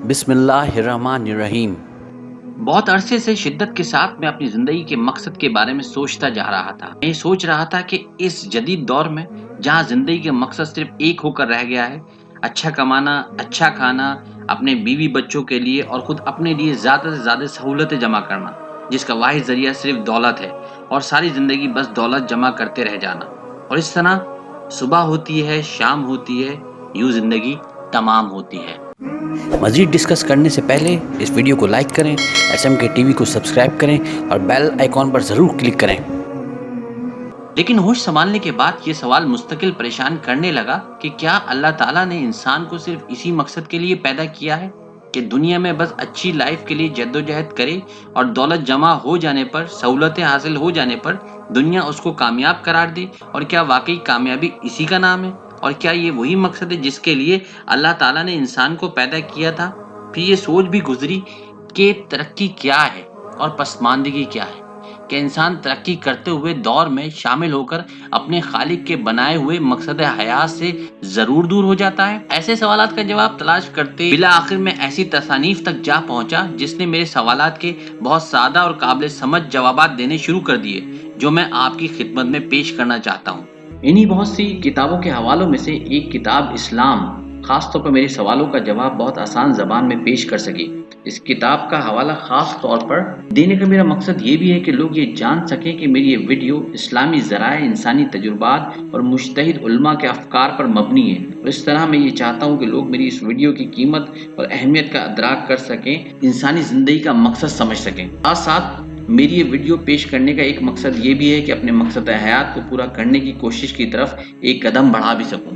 بسم اللہ الرحمن الرحیم۔ بہت عرصے سے شدت کے ساتھ میں اپنی زندگی کے مقصد کے بارے میں سوچتا جا رہا تھا۔ میں یہ سوچ رہا تھا کہ اس جدید دور میں جہاں زندگی کے مقصد صرف ایک ہو کر رہ گیا ہے، اچھا کمانا، اچھا کھانا، اپنے بیوی بچوں کے لیے اور خود اپنے لیے زیادہ سے زیادہ سہولتیں جمع کرنا، جس کا واحد ذریعہ صرف دولت ہے اور ساری زندگی بس دولت جمع کرتے رہ جانا، اور اس طرح صبح ہوتی ہے، شام ہوتی ہے، یوں زندگی تمام ہوتی ہے۔ مزید ڈسکس کرنے سے پہلے اس ویڈیو کو لائک کریں، ایس ایم کے ٹی وی کو سبسکرائب کریں اور بیل آئیکن پر ضرور کلک کریں۔ لیکن ہوش سنبھالنے کے بعد یہ سوال مستقل پریشان کرنے لگا کہ کیا اللہ تعالیٰ نے انسان کو صرف اسی مقصد کے لیے پیدا کیا ہے کہ دنیا میں بس اچھی لائف کے لیے جدوجہد کرے اور دولت جمع ہو جانے پر، سہولتیں حاصل ہو جانے پر دنیا اس کو کامیاب قرار دے؟ اور کیا واقعی کامیابی اسی کا نام ہے؟ اور کیا یہ وہی مقصد ہے جس کے لیے اللہ تعالیٰ نے انسان کو پیدا کیا تھا؟ پھر یہ سوچ بھی گزری کہ ترقی کیا ہے اور پسماندگی کیا ہے، کہ انسان ترقی کرتے ہوئے دور میں شامل ہو کر اپنے خالق کے بنائے ہوئے مقصد حیات سے ضرور دور ہو جاتا ہے۔ ایسے سوالات کا جواب تلاش کرتے بالآخر میں ایسی تصانیف تک جا پہنچا جس نے میرے سوالات کے بہت سادہ اور قابل سمجھ جوابات دینے شروع کر دیے، جو میں آپ کی خدمت میں پیش کرنا چاہتا ہوں۔ انہی بہت سی کتابوں کے حوالوں میں سے ایک کتاب اسلام خاص طور پر میرے سوالوں کا جواب بہت آسان زبان میں پیش کر سکی۔ اس کتاب کا حوالہ خاص طور پر دینے کا میرا مقصد یہ بھی ہے کہ لوگ یہ جان سکیں کہ میری یہ ویڈیو اسلامی ذرائع، انسانی تجربات اور مجتہد علماء کے افکار پر مبنی ہے، اور اس طرح میں یہ چاہتا ہوں کہ لوگ میری اس ویڈیو کی قیمت اور اہمیت کا ادراک کر سکیں، انسانی زندگی کا مقصد سمجھ سکیں۔ ساتھ ساتھ میری یہ ویڈیو پیش کرنے کا ایک مقصد یہ بھی ہے کہ اپنے مقصد حیات کو پورا کرنے کی کوشش کی طرف ایک قدم بڑھا بھی سکوں۔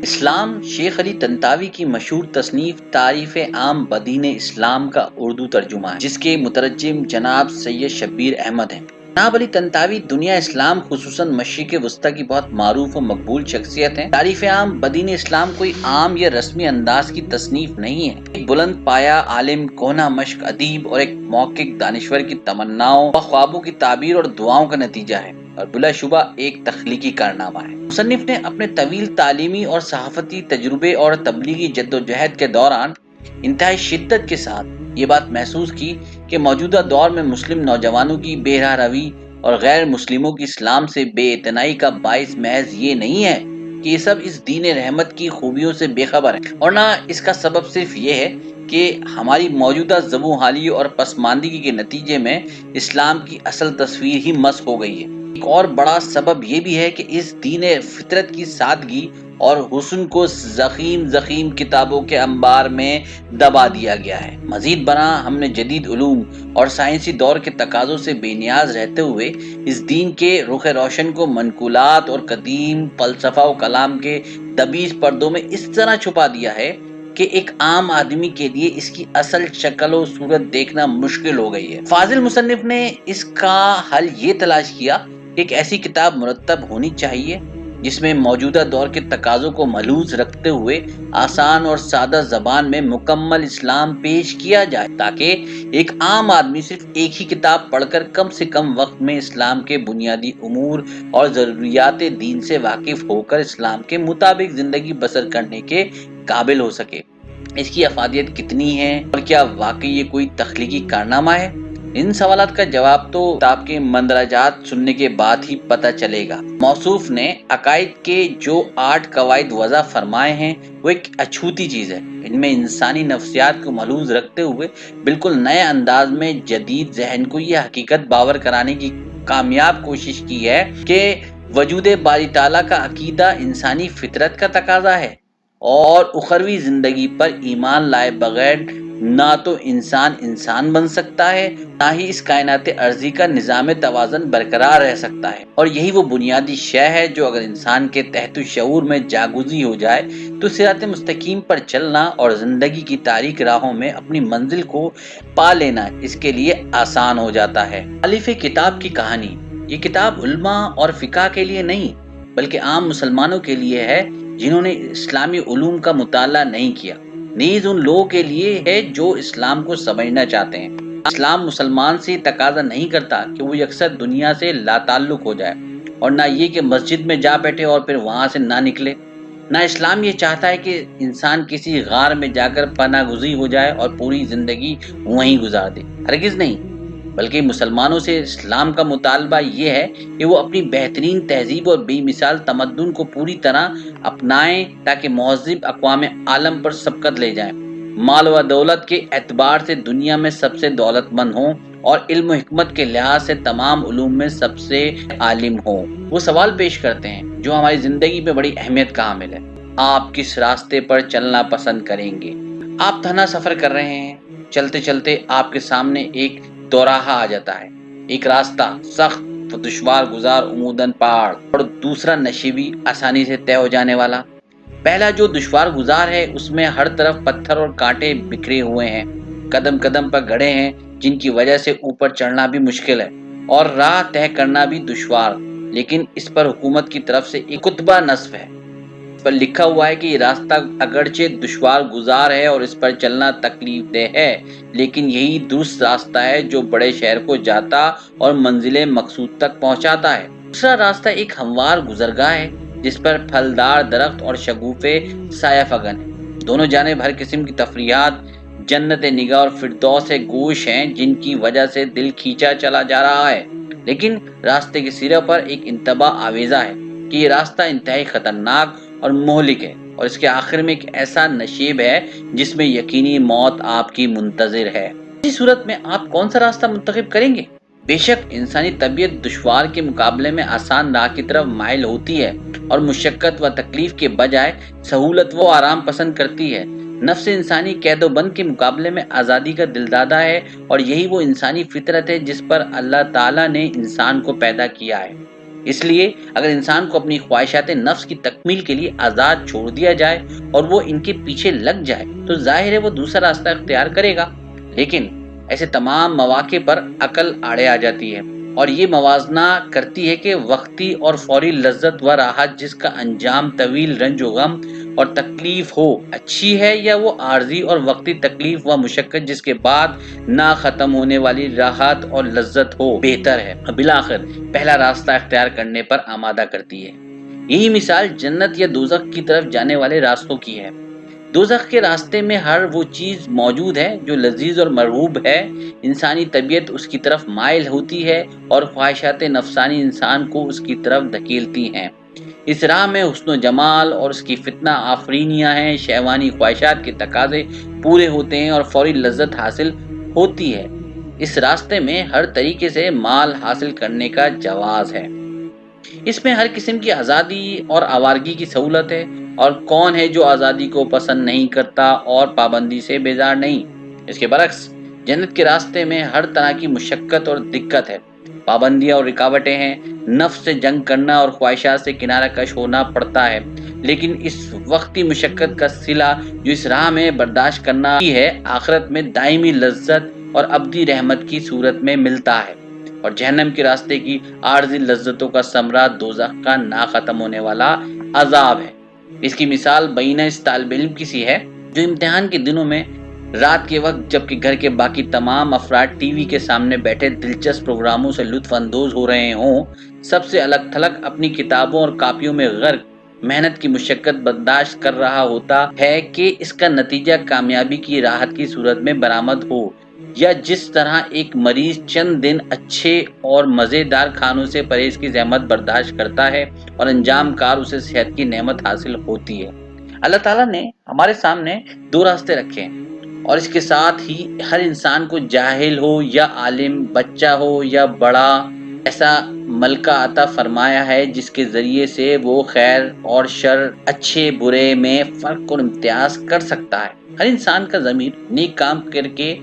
اسلام شیخ علی طنطاوی کی مشہور تصنیف تعریف عام بدین اسلام کا اردو ترجمہ ہے، جس کے مترجم جناب سید شبیر احمد ہیں۔ جناب علی طنطاوی دنیا اسلام خصوصاً مشرق وسطی کی بہت معروف و مقبول شخصیت ہیں۔ تعریف عام بدین اسلام کوئی عام یا رسمی انداز کی تصنیف نہیں ہے، ایک بلند پایہ عالم، کوہنہ مشق ادیب اور ایک محقق دانشور کی تمناؤں و خوابوں کی تعبیر اور دعاؤں کا نتیجہ ہے، اور بلا شبہ ایک تخلیقی کارنامہ ہے۔ مصنف نے اپنے طویل تعلیمی اور صحافتی تجربے اور تبلیغی جدوجہد کے دوران انتہائی شدت کے ساتھ یہ بات محسوس کی کہ موجودہ دور میں مسلم نوجوانوں کی بے راہ روی اور غیر مسلموں کی اسلام سے بے اعتنائی کا باعث محض یہ نہیں ہے کہ یہ سب اس دین رحمت کی خوبیوں سے بے خبر ہیں، اور نہ اس کا سبب صرف یہ ہے کہ ہماری موجودہ زبوں حالی اور پسماندگی کے نتیجے میں اسلام کی اصل تصویر ہی مسخ ہو گئی ہے۔ ایک اور بڑا سبب یہ بھی ہے کہ اس دین فطرت کی سادگی اور حسن کو ضخیم کتابوں کے انبار میں دبا دیا گیا ہے۔ مزید برآں ہم نے جدید علوم اور سائنسی دور کے تقاضوں سے بے نیاز رہتے ہوئے اس دین کے رخ روشن کو منقولات اور قدیم فلسفہ و کلام کے دبیج پردوں میں اس طرح چھپا دیا ہے کہ ایک عام آدمی کے لیے اس کی اصل شکل و صورت دیکھنا مشکل ہو گئی ہے۔ فاضل مصنف نے اس کا حل یہ تلاش کیا کہ ایک ایسی کتاب مرتب ہونی چاہیے جس میں موجودہ دور کے تقاضوں کو ملحوظ رکھتے ہوئے آسان اور سادہ زبان میں مکمل اسلام پیش کیا جائے، تاکہ ایک عام آدمی صرف ایک ہی کتاب پڑھ کر کم سے کم وقت میں اسلام کے بنیادی امور اور ضروریات دین سے واقف ہو کر اسلام کے مطابق زندگی بسر کرنے کے قابل ہو سکے۔ اس کی افادیت کتنی ہے اور کیا واقعی یہ کوئی تخلیقی کارنامہ ہے؟ ان سوالات کا جواب تو کتاب کے مندرجات سننے کے بعد ہی پتہ چلے گا۔ موصوف نے عقائد کے جو 8 قواعد وضع فرمائے ہیں وہ ایک اچھوتی چیز ہے۔ ان میں انسانی نفسیات کو ملحوظ رکھتے ہوئے بالکل نئے انداز میں جدید ذہن کو یہ حقیقت باور کرانے کی کامیاب کوشش کی ہے کہ وجود باری تعالیٰ کا عقیدہ انسانی فطرت کا تقاضا ہے، اور اخروی زندگی پر ایمان لائے بغیر نہ تو انسان بن سکتا ہے، نہ ہی اس کائنات ارضی کا نظام توازن برقرار رہ سکتا ہے، اور یہی وہ بنیادی شے ہے جو اگر انسان کے تحت شعور میں جاگزی ہو جائے تو صراط مستقیم پر چلنا اور زندگی کی تاریک راہوں میں اپنی منزل کو پا لینا اس کے لیے آسان ہو جاتا ہے۔ مؤلف کتاب کی کہانی: یہ کتاب علماء اور فقہ کے لیے نہیں بلکہ عام مسلمانوں کے لیے ہے جنہوں نے اسلامی علوم کا مطالعہ نہیں کیا، نیز ان لوگوں کے لیے ہے جو اسلام کو سمجھنا چاہتے ہیں۔ اسلام مسلمان سے تقاضا نہیں کرتا کہ وہ یکسر دنیا سے لا تعلق ہو جائے، اور نہ یہ کہ مسجد میں جا بیٹھے اور پھر وہاں سے نہ نکلے۔ نہ اسلام یہ چاہتا ہے کہ انسان کسی غار میں جا کر پناہ گزین ہو جائے اور پوری زندگی وہیں گزار دے، ہرگز نہیں۔ بلکہ مسلمانوں سے اسلام کا مطالبہ یہ ہے کہ وہ اپنی بہترین تہذیب اور بے مثال تمدن کو پوری طرح اپنائیں تاکہ مہذب اقوام عالم پر سبقت لے جائیں، مال و دولت کے اعتبار سے دنیا میں سب سے دولت مند ہوں، اور علم و حکمت کے لحاظ سے تمام علوم میں سب سے عالم ہوں۔ وہ سوال پیش کرتے ہیں جو ہماری زندگی میں بڑی اہمیت کا حامل ہے: آپ کس راستے پر چلنا پسند کریں گے؟ آپ تنہا سفر کر رہے ہیں، چلتے چلتے آپ کے سامنے ایک دوراہا آ جاتا ہے، ایک راستہ سخت و دشوار گزار عموداً پہاڑ، اور دوسرا نشیبی آسانی سے طے ہو جانے والا۔ پہلا جو دشوار گزار ہے اس میں ہر طرف پتھر اور کانٹے بکھرے ہوئے ہیں، قدم قدم پر گڑھے ہیں جن کی وجہ سے اوپر چڑھنا بھی مشکل ہے اور راہ طے کرنا بھی دشوار، لیکن اس پر حکومت کی طرف سے ایک کتبہ نصب ہے۔ اس پر لکھا ہوا ہے کہ یہ راستہ اگرچہ دشوار گزار ہے اور اس پر چلنا تکلیف دہ ہے، لیکن یہی درست راستہ ہے جو بڑے شہر کو جاتا اور منزل مقصود تک پہنچاتا ہے۔ دوسرا راستہ ایک ہموار گزرگاہ ہے جس پر پھلدار درخت اور شگوفے سایہ فگن ہیں، دونوں جانب ہر قسم کی تفریحات، جنت نگاہ اور فردوس گوش ہیں جن کی وجہ سے دل کھینچا چلا جا رہا ہے۔ لیکن راستے کے سرے پر ایک انتباہ آویزہ ہے کہ یہ راستہ انتہائی خطرناک اور مہلک ہے، اور اس کے آخر میں ایک ایسا نشیب ہے جس میں یقینی موت آپ کی منتظر ہے۔ اسی صورت میں آپ کون سا راستہ منتخب کریں گے؟ بے شک انسانی طبیعت دشوار کے مقابلے میں آسان راہ کی طرف مائل ہوتی ہے اور مشقت و تکلیف کے بجائے سہولت و آرام پسند کرتی ہے۔ نفس انسانی قید و بند کے مقابلے میں آزادی کا دلدادہ ہے، اور یہی وہ انسانی فطرت ہے جس پر اللہ تعالیٰ نے انسان کو پیدا کیا ہے۔ اس لیے اگر انسان کو اپنی خواہشات نفس کی تکمیل کے لیے آزاد چھوڑ دیا جائے اور وہ ان کے پیچھے لگ جائے تو ظاہر ہے وہ دوسرا راستہ اختیار کرے گا، لیکن ایسے تمام مواقع پر عقل آڑے آ جاتی ہے اور یہ موازنہ کرتی ہے کہ وقتی اور فوری لذت و راحت جس کا انجام طویل رنج و غم اور تکلیف ہو اچھی ہے، یا وہ عارضی اور وقتی تکلیف و مشقت جس کے بعد نہ ختم ہونے والی راحت اور لذت ہو بہتر ہے، بالآخر پہلا راستہ اختیار کرنے پر آمادہ کرتی ہے۔ یہی مثال جنت یا دوزخ کی طرف جانے والے راستوں کی ہے۔ دوزخ کے راستے میں ہر وہ چیز موجود ہے جو لذیذ اور مرغوب ہے، انسانی طبیعت اس کی طرف مائل ہوتی ہے اور خواہشات نفسانی انسان کو اس کی طرف دھکیلتی ہیں۔ اس راہ میں حسن و جمال اور اس کی فتنہ آفرینیاں ہیں، شہوانی خواہشات کے تقاضے پورے ہوتے ہیں اور فوری لذت حاصل ہوتی ہے۔ اس راستے میں ہر طریقے سے مال حاصل کرنے کا جواز ہے۔ اس میں ہر قسم کی آزادی اور آوارگی کی سہولت ہے، اور کون ہے جو آزادی کو پسند نہیں کرتا اور پابندی سے بیزار نہیں؟ اس کے برعکس جنت کے راستے میں ہر طرح کی مشقت اور دقت ہے، پابندیاں اور رکاوٹیں ہیں، نفس سے جنگ کرنا اور خواہشات سے کنارہ کش ہونا پڑتا ہے، لیکن اس وقتی مشقت کا صلہ جو اس راہ میں برداشت کرنا ہی ہے، آخرت میں دائمی لذت اور ابدی رحمت کی صورت میں ملتا ہے۔ اور جہنم کے راستے کی عارضی لذتوں کا ثمرہ دوزخ کا نہ ختم ہونے والا عذاب ہے۔ اس کی مثال بینہ اس طالب علم کی سی ہے جو امتحان کے دنوں میں رات کے وقت جبکہ گھر کے باقی تمام افراد ٹی وی کے سامنے بیٹھے دلچسپ پروگراموں سے لطف اندوز ہو رہے ہوں، سب سے الگ تھلگ اپنی کتابوں اور کاپیوں میں غرق محنت کی مشقت برداشت کر رہا ہوتا ہے کہ اس کا نتیجہ کامیابی کی راحت کی صورت میں برآمد ہو، یا جس طرح ایک مریض چند دن اچھے اور مزیدار کھانوں سے پرہیز کی زحمت برداشت کرتا ہے اور انجام کار اسے صحت کی نعمت حاصل ہوتی ہے۔ اللہ تعالیٰ نے ہمارے سامنے دو راستے رکھے ہیں، اور اس کے ساتھ ہی ہر انسان کو جاہل ہو یا عالم، بچہ ہو یا بڑا، ایسا ملکہ عطا فرمایا ہے جس کے ذریعے سے وہ خیر اور شر، اچھے برے میں فرق اور امتیاز کر سکتا ہے۔ ہر انسان کا ضمیر نیک کام کر کے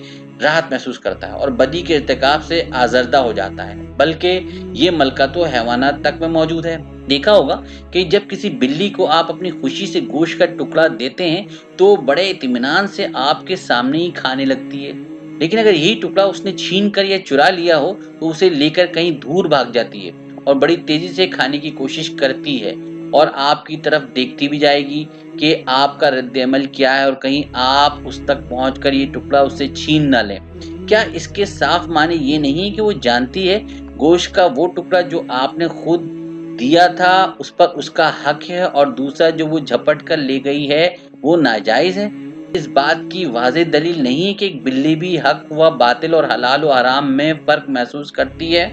راحت محسوس کرتا ہے اور بدی کے ارتکاب سے آزردہ ہو جاتا ہے، بلکہ یہ ملکہ تو حیوانات تک میں موجود ہے۔ دیکھا ہوگا کہ جب کسی بلی کو آپ اپنی خوشی سے گوشت کا ٹکڑا دیتے ہیں تو بڑے اطمینان سے آپ کے سامنے ہی کھانے لگتی ہے، لیکن اگر یہی ٹکڑا اس نے چھین کر یا چرا لیا ہو تو اسے لے کر کہیں دور بھاگ جاتی ہے اور بڑی تیزی سے کھانے کی کوشش کرتی ہے، اور آپ کی طرف دیکھتی بھی جائے گی کہ آپ کا رد عمل کیا ہے، اور کہیں آپ اس تک پہنچ کر یہ ٹکڑا اس سے چھین نہ لیں۔ کیا اس کے صاف معنی یہ نہیں کہ وہ جانتی ہے گوشت کا وہ ٹکڑا جو آپ نے خود دیا تھا اس پر اس کا حق ہے اور دوسرا جو وہ جھپٹ کر لے گئی ہے وہ ناجائز ہے؟ اس بات کی واضح دلیل نہیں کہ ایک بلی بھی حق و باطل اور حلال و حرام میں فرق محسوس کرتی ہے؟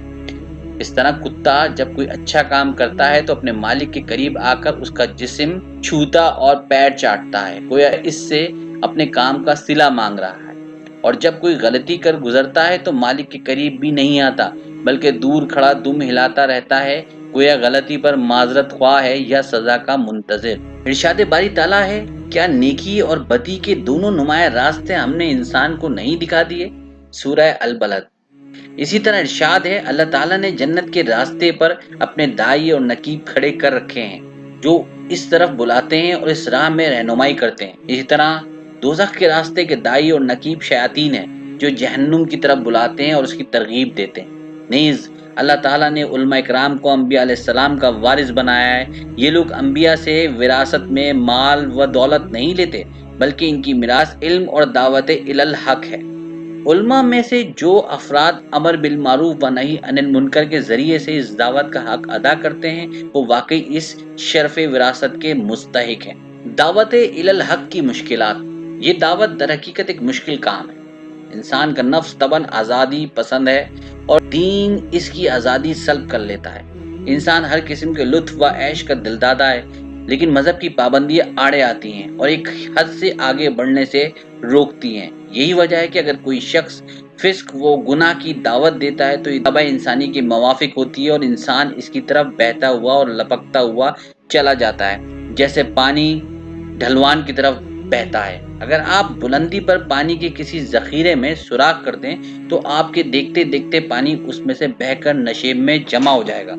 اس طرح کتا جب کوئی اچھا کام کرتا ہے تو اپنے مالک کے قریب آ کر اس کا جسم چھوتا اور پیر چاٹتا ہے، گویا اس سے اپنے کام کا صلہ مانگ رہا ہے، اور جب کوئی غلطی کر گزرتا ہے تو مالک کے قریب بھی نہیں آتا بلکہ دور کھڑا دم ہلاتا رہتا ہے، گویا غلطی پر معذرت خواہ ہے یا سزا کا منتظر۔ ارشاد باری تعالیٰ ہے، کیا نیکی اور بدی کے دونوں نمایاں راستے ہم نے انسان کو نہیں دکھا دیے؟ سورہ البلد۔ اسی طرح ارشاد ہے، اللہ تعالیٰ نے جنت کے راستے پر اپنے داعی اور نقیب کھڑے کر رکھے ہیں جو اس طرف بلاتے ہیں اور اس راہ میں رہنمائی کرتے ہیں۔ اسی طرح دوزخ کے راستے کے داعی اور نقیب شیاطین ہیں جو جہنم کی طرف بلاتے ہیں اور اس کی ترغیب دیتے ہیں۔ نیز اللہ تعالیٰ نے علماء اکرام کو انبیاء علیہ السلام کا وارث بنایا ہے۔ یہ لوگ انبیاء سے وراثت میں مال و دولت نہیں لیتے بلکہ ان کی میراث علم اور دعوت الی الحق ہے۔ علماء میں سے جو افراد امر بالمعروف و نہی عن المنکر کے ذریعے سے اس دعوت کا حق ادا کرتے ہیں وہ واقعی اس شرف وراثت کے مستحق ہیں۔ دعوت الی الحق کی مشکلات۔ یہ دعوت در حقیقت ایک مشکل کام ہے۔ انسان کا نفس طبعاً آزادی پسند ہے اور دین اس کی آزادی سلب کر لیتا ہے۔ انسان ہر قسم کے لطف و عیش کا دلدادہ ہے، لیکن مذہب کی پابندیاں آڑے آتی ہیں اور ایک حد سے آگے بڑھنے سے روکتی ہیں۔ یہی وجہ ہے کہ اگر کوئی شخص فسق و گناہ کی دعوت دیتا ہے تو یہ طبع انسانی کے موافق ہوتی ہے اور انسان اس کی طرف بہتا ہوا اور لپکتا ہوا چلا جاتا ہے، جیسے پانی ڈھلوان کی طرف بہتا ہے۔ اگر آپ بلندی پر پانی کے کسی ذخیرے میں سوراخ کر دیں تو آپ کے دیکھتے دیکھتے پانی اس میں سے بہہ کر نشیب میں جمع ہو جائے گا،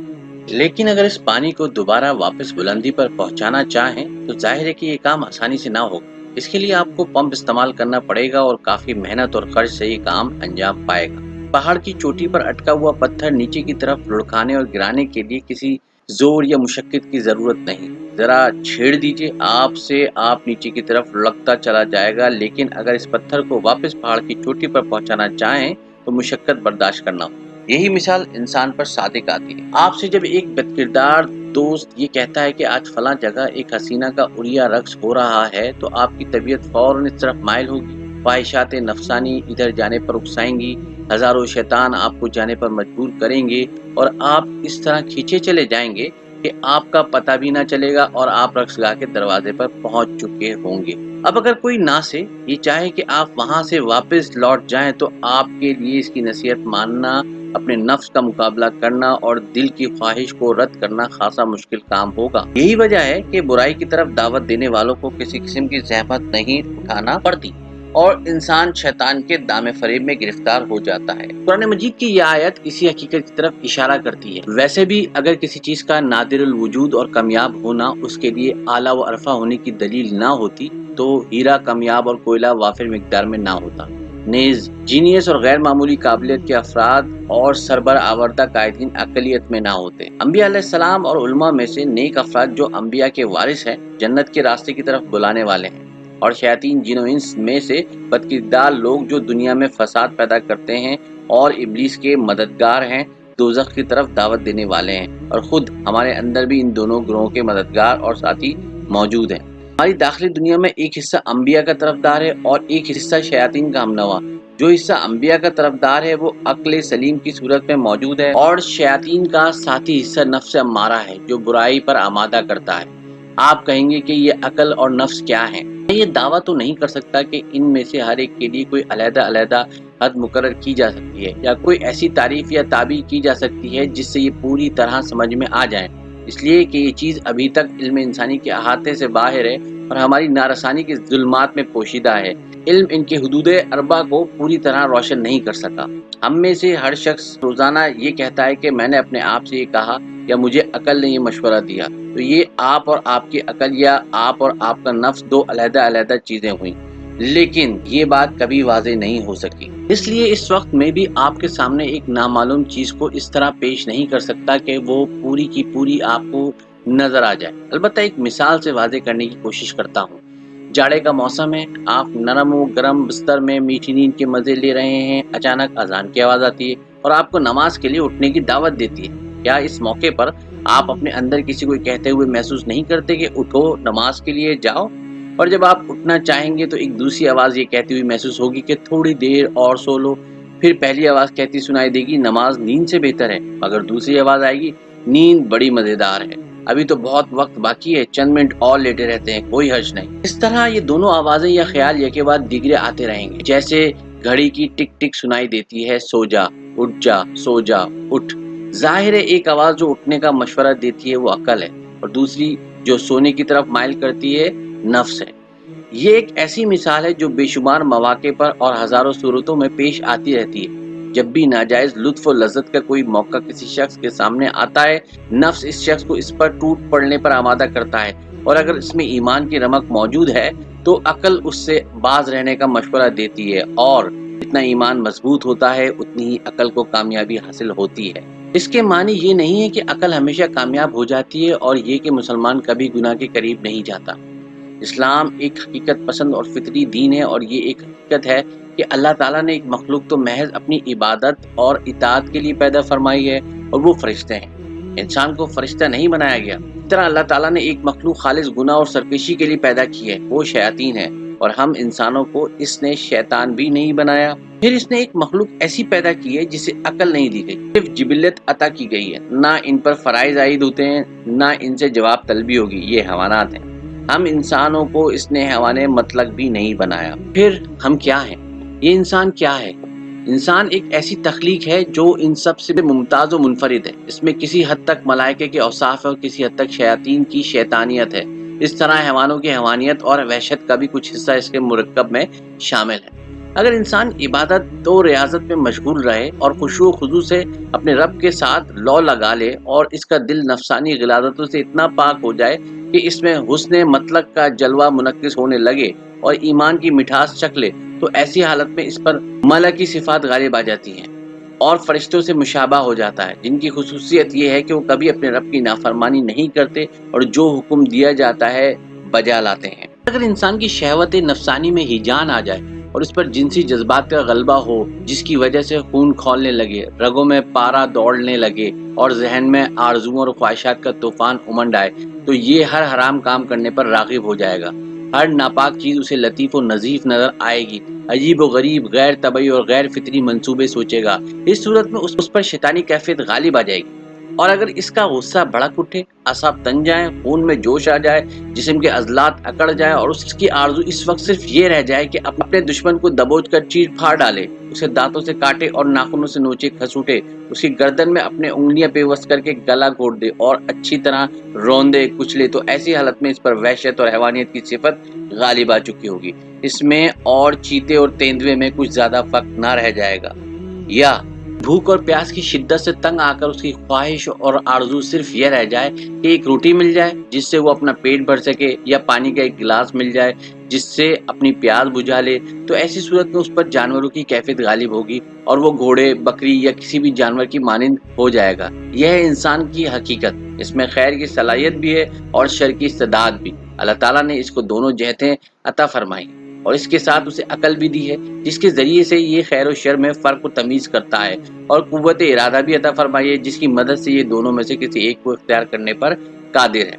لیکن اگر اس پانی کو دوبارہ واپس بلندی پر پہنچانا چاہیں تو ظاہر ہے کہ یہ کام آسانی سے نہ ہوگا۔ اس کے لیے آپ کو پمپ استعمال کرنا پڑے گا اور کافی محنت اور خرچ سے یہ کام انجام پائے گا۔ پہاڑ کی چوٹی پر اٹکا ہوا پتھر نیچے کی طرف لڑکانے اور گرانے کے لیے کسی زور یا مشقت کی ضرورت نہیں، ذرا چھیڑ دیجیے، آپ نیچے کی طرف لڑکتا چلا جائے گا۔ لیکن اگر اس پتھر کو واپس پہاڑ کی چوٹی پر پہنچانا چاہیں تو مشقت برداشت کرنا ہو۔ یہی مثال انسان پر صادق آتی ہے۔ آپ سے جب ایک بدکردار دوست یہ کہتا ہے کہ آج فلاں جگہ ایک حسینہ کا عریہ رقص ہو رہا ہے تو آپ کی طبیعت فوراً اس طرف مائل ہوگی، خواہشات نفسانی ادھر جانے پر اکسائیں گی، ہزاروں شیطان آپ کو جانے پر مجبور کریں گے اور آپ اس طرح کھینچے چلے جائیں گے کہ آپ کا پتہ بھی نہ چلے گا اور آپ رقص گاہ کے دروازے پر پہنچ چکے ہوں گے۔ اب اگر کوئی نہ سے یہ چاہے کہ آپ وہاں سے واپس لوٹ جائیں تو آپ کے لیے اس کی نصیحت ماننا، اپنے نفس کا مقابلہ کرنا اور دل کی خواہش کو رد کرنا خاصا مشکل کام ہوگا۔ یہی وجہ ہے کہ برائی کی طرف دعوت دینے والوں کو کسی قسم کی زحمت نہیں اٹھانا پڑتی اور انسان شیطان کے دام فریب میں گرفتار ہو جاتا ہے۔ قرآن مجید کی یہ آیت اسی حقیقت کی طرف اشارہ کرتی ہے۔ ویسے بھی اگر کسی چیز کا نادر الوجود اور کامیاب ہونا اس کے لیے اعلیٰ و ارفع ہونے کی دلیل نہ ہوتی تو ہیرا کامیاب اور کوئلہ وافر مقدار میں نہ ہوتا۔ نیز جینیس اور غیر معمولی قابلیت کے افراد اور سربر آوردہ قائدین اقلیت میں نہ ہوتے۔ انبیاء علیہ السلام اور علماء میں سے نیک افراد جو انبیاء کے وارث ہیں جنت کے راستے کی طرف بلانے والے ہیں، اور شیاطین جن و انس میں سے بدکردار لوگ جو دنیا میں فساد پیدا کرتے ہیں اور ابلیس کے مددگار ہیں، دوزخ کی طرف دعوت دینے والے ہیں، اور خود ہمارے اندر بھی ان دونوں گروہوں کے مددگار اور ساتھی موجود ہیں۔ ہماری داخلی دنیا میں ایک حصہ انبیاء کا طرفدار ہے اور ایک حصہ شیاطین کا ہمنوا۔ جو حصہ انبیاء کا طرفدار ہے وہ عقل سلیم کی صورت میں موجود ہے اور شیاطین کا ساتھی حصہ نفس امارہ ہے جو برائی پر آمادہ کرتا ہے۔ آپ کہیں گے کہ یہ عقل اور نفس کیا ہیں؟ میں یہ دعویٰ تو نہیں کر سکتا کہ ان میں سے ہر ایک کے لیے کوئی علیحدہ حد مقرر کی جا سکتی ہے یا کوئی ایسی تعریف یا تعبیر کی جا سکتی ہے جس سے یہ پوری طرح سمجھ میں آ جائے، اس لیے کہ یہ چیز ابھی تک علم انسانی کے احاطے سے باہر ہے اور ہماری نارسانی کے ظلمات میں پوشیدہ ہے۔ علم ان کے حدود اربع کو پوری طرح روشن نہیں کر سکا۔ ہم میں سے ہر شخص روزانہ یہ کہتا ہے کہ میں نے اپنے آپ سے یہ کہا یا مجھے عقل نے یہ مشورہ دیا، تو یہ آپ اور آپ کی عقل یا آپ اور آپ کا نفس دو علیحدہ چیزیں ہوئیں، لیکن یہ بات کبھی واضح نہیں ہو سکی۔ اس لیے اس وقت میں بھی آپ کے سامنے ایک نامعلوم چیز کو اس طرح پیش نہیں کر سکتا کہ وہ پوری کی پوری آپ کو نظر آ جائے۔ البتہ ایک مثال سے واضح کرنے کی کوشش کرتا ہوں۔ جاڑے کا موسم ہے، آپ نرم و گرم بستر میں میٹھی نیند کے مزے لے رہے ہیں، اچانک اذان کی آواز آتی ہے اور آپ کو نماز کے لیے اٹھنے کی دعوت دیتی ہے۔ کیا اس موقع پر آپ اپنے اندر کسی کو کہتے ہوئے محسوس نہیں کرتے کہ اٹھو، نماز کے لیے جاؤ؟ اور جب آپ اٹھنا چاہیں گے تو ایک دوسری آواز یہ کہتی ہوئی محسوس ہوگی کہ تھوڑی دیر اور سو لو۔ پھر پہلی آواز کہتی سنائی دے گی نماز نیند سے بہتر ہے، مگر دوسری آواز آئے گی نیند بڑی مزیدار ہے، ابھی تو بہت وقت باقی ہے، چند منٹ اور لیٹے رہتے ہیں، کوئی حرج نہیں۔ اس طرح یہ دونوں آوازیں یا خیال یکے بعد دیگرے آتے رہیں گے، جیسے گھڑی کی ٹک ٹک سنائی دیتی ہے، سو جا، اٹھ جا، سو جا، اٹھ۔ ظاہر ہے ایک آواز جو اٹھنے کا مشورہ دیتی ہے وہ عقل ہے، اور دوسری جو سونے کی طرف مائل کرتی ہے نفس ہے۔ یہ ایک ایسی مثال ہے جو بے شمار مواقع پر اور ہزاروں صورتوں میں پیش آتی رہتی ہے۔ جب بھی ناجائز لطف و لذت کا کوئی موقع کسی شخص کے سامنے آتا ہے، نفس اس شخص کو اس پر ٹوٹ پڑنے پر آمادہ کرتا ہے، اور اگر اس میں ایمان کی رمق موجود ہے تو عقل اس سے باز رہنے کا مشورہ دیتی ہے، اور جتنا ایمان مضبوط ہوتا ہے اتنی ہی عقل کو کامیابی حاصل ہوتی ہے۔ اس کے معنی یہ نہیں ہے کہ عقل ہمیشہ کامیاب ہو جاتی ہے اور یہ کہ مسلمان کبھی گناہ کے قریب نہیں جاتا۔ اسلام ایک حقیقت پسند اور فطری دین ہے، اور یہ ایک حقیقت ہے کہ اللہ تعالیٰ نے ایک مخلوق تو محض اپنی عبادت اور اطاعت کے لیے پیدا فرمائی ہے، اور وہ فرشتے ہیں۔ انسان کو فرشتہ نہیں بنایا گیا۔ اس طرح اللہ تعالیٰ نے ایک مخلوق خالص گناہ اور سرکشی کے لیے پیدا کی ہے، وہ شیاطین ہے، اور ہم انسانوں کو اس نے شیطان بھی نہیں بنایا۔ پھر اس نے ایک مخلوق ایسی پیدا کی ہے جسے عقل نہیں دی گئی، صرف جبلت عطا کی گئی ہے، نہ ان پر فرائض عائد ہوتے ہیں، نہ ان سے جواب طلبی ہوگی، یہ حیوانات ہیں۔ ہم انسانوں کو اس نے حیوان مطلق بھی نہیں بنایا۔ پھر ہم کیا ہیں؟ یہ انسان کیا ہے؟ انسان ایک ایسی تخلیق ہے جو ان سب سے ممتاز و منفرد ہے۔ اس میں کسی حد تک ملائکہ کے اوصاف ہے اور کسی حد تک شیاطین کی شیطانیت ہے۔ اس طرح حیوانوں کی حیوانیت اور وحشت کا بھی کچھ حصہ اس کے مرکب میں شامل ہے۔ اگر انسان عبادت و ریاضت میں مشغول رہے اور خشوع و خضوع سے اپنے رب کے ساتھ لو لگا لے، اور اس کا دل نفسانی غلاظتوں سے اتنا پاک ہو جائے کہ اس میں حسن مطلق کا جلوہ منعکس ہونے لگے اور ایمان کی مٹھاس چکھ لے، تو ایسی حالت میں اس پر ملکی صفات غالب آ جاتی ہیں اور فرشتوں سے مشابہ ہو جاتا ہے، جن کی خصوصیت یہ ہے کہ وہ کبھی اپنے رب کی نافرمانی نہیں کرتے اور جو حکم دیا جاتا ہے بجا لاتے ہیں۔ اگر انسان کی شہوت نفسانی میں ہیجان آ جائے اور اس پر جنسی جذبات کا غلبہ ہو، جس کی وجہ سے خون کھولنے لگے، رگوں میں پارا دوڑنے لگے اور ذہن میں آرزوؤں اور خواہشات کا طوفان امنڈ آئے، تو یہ ہر حرام کام کرنے پر راغب ہو جائے گا۔ ہر ناپاک چیز اسے لطیف و نظیف نظر آئے گی، عجیب و غریب، غیر طبعی اور غیر فطری منصوبے سوچے گا۔ اس صورت میں اس پر شیطانی کیفیت غالب آ جائے گی، اور اگر اس کا غصہ بھڑک اٹھے، اعصاب تن جائیں، خون میں جوش آ جائے، جسم کے عضلات اکڑ جائیں اور اس کی آرزو اس وقت صرف یہ رہ جائے کہ اپنے دشمن کو دبوچ کر چیر پھاڑ ڈالے، اسے دانتوں سے کاٹے اور ناخنوں سے نوچے کھسوٹے، اس کی گردن میں اپنے انگلیاں پیوست کر کے گلا گھونٹ دے اور اچھی طرح روندے کچلے، تو ایسی حالت میں اس پر وحشت اور حیوانیت کی صفت غالب آ چکی ہوگی۔ اس میں اور چیتے اور تیندوے میں کچھ زیادہ فرق نہ رہ جائے گا۔ یا بھوک اور پیاس کی شدت سے تنگ آ کر اس کی خواہش اور آرزو صرف یہ رہ جائے کہ ایک روٹی مل جائے جس سے وہ اپنا پیٹ بھر سکے، یا پانی کا ایک گلاس مل جائے جس سے اپنی پیاس بجھا لے، تو ایسی صورت میں اس پر جانوروں کی کیفیت غالب ہوگی اور وہ گھوڑے، بکری یا کسی بھی جانور کی مانند ہو جائے گا۔ یہ ہے انسان کی حقیقت، اس میں خیر کی صلاحیت بھی ہے اور شر کی استعداد بھی۔ اللہ تعالیٰ نے اس کو دونوں جہتیں عطا فرمائی اور اس کے ساتھ اسے عقل بھی دی ہے، جس کے ذریعے سے یہ خیر و شر میں فرق و تمیز کرتا ہے، اور قوت ارادہ بھی عطا فرمائی ہے، جس کی مدد سے یہ دونوں میں سے کسی ایک کو اختیار کرنے پر قادر ہے۔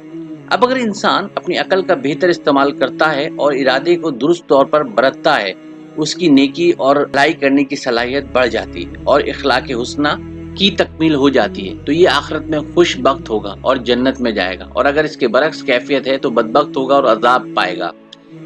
اب اگر انسان اپنی عقل کا بہتر استعمال کرتا ہے اور ارادے کو درست طور پر برتتا ہے، اس کی نیکی اور بھلائی کرنے کی صلاحیت بڑھ جاتی ہے اور اخلاق حسنہ کی تکمیل ہو جاتی ہے، تو یہ آخرت میں خوش بخت ہوگا اور جنت میں جائے گا، اور اگر اس کے برعکس کیفیت ہے تو بدبخت ہوگا اور عذاب پائے گا۔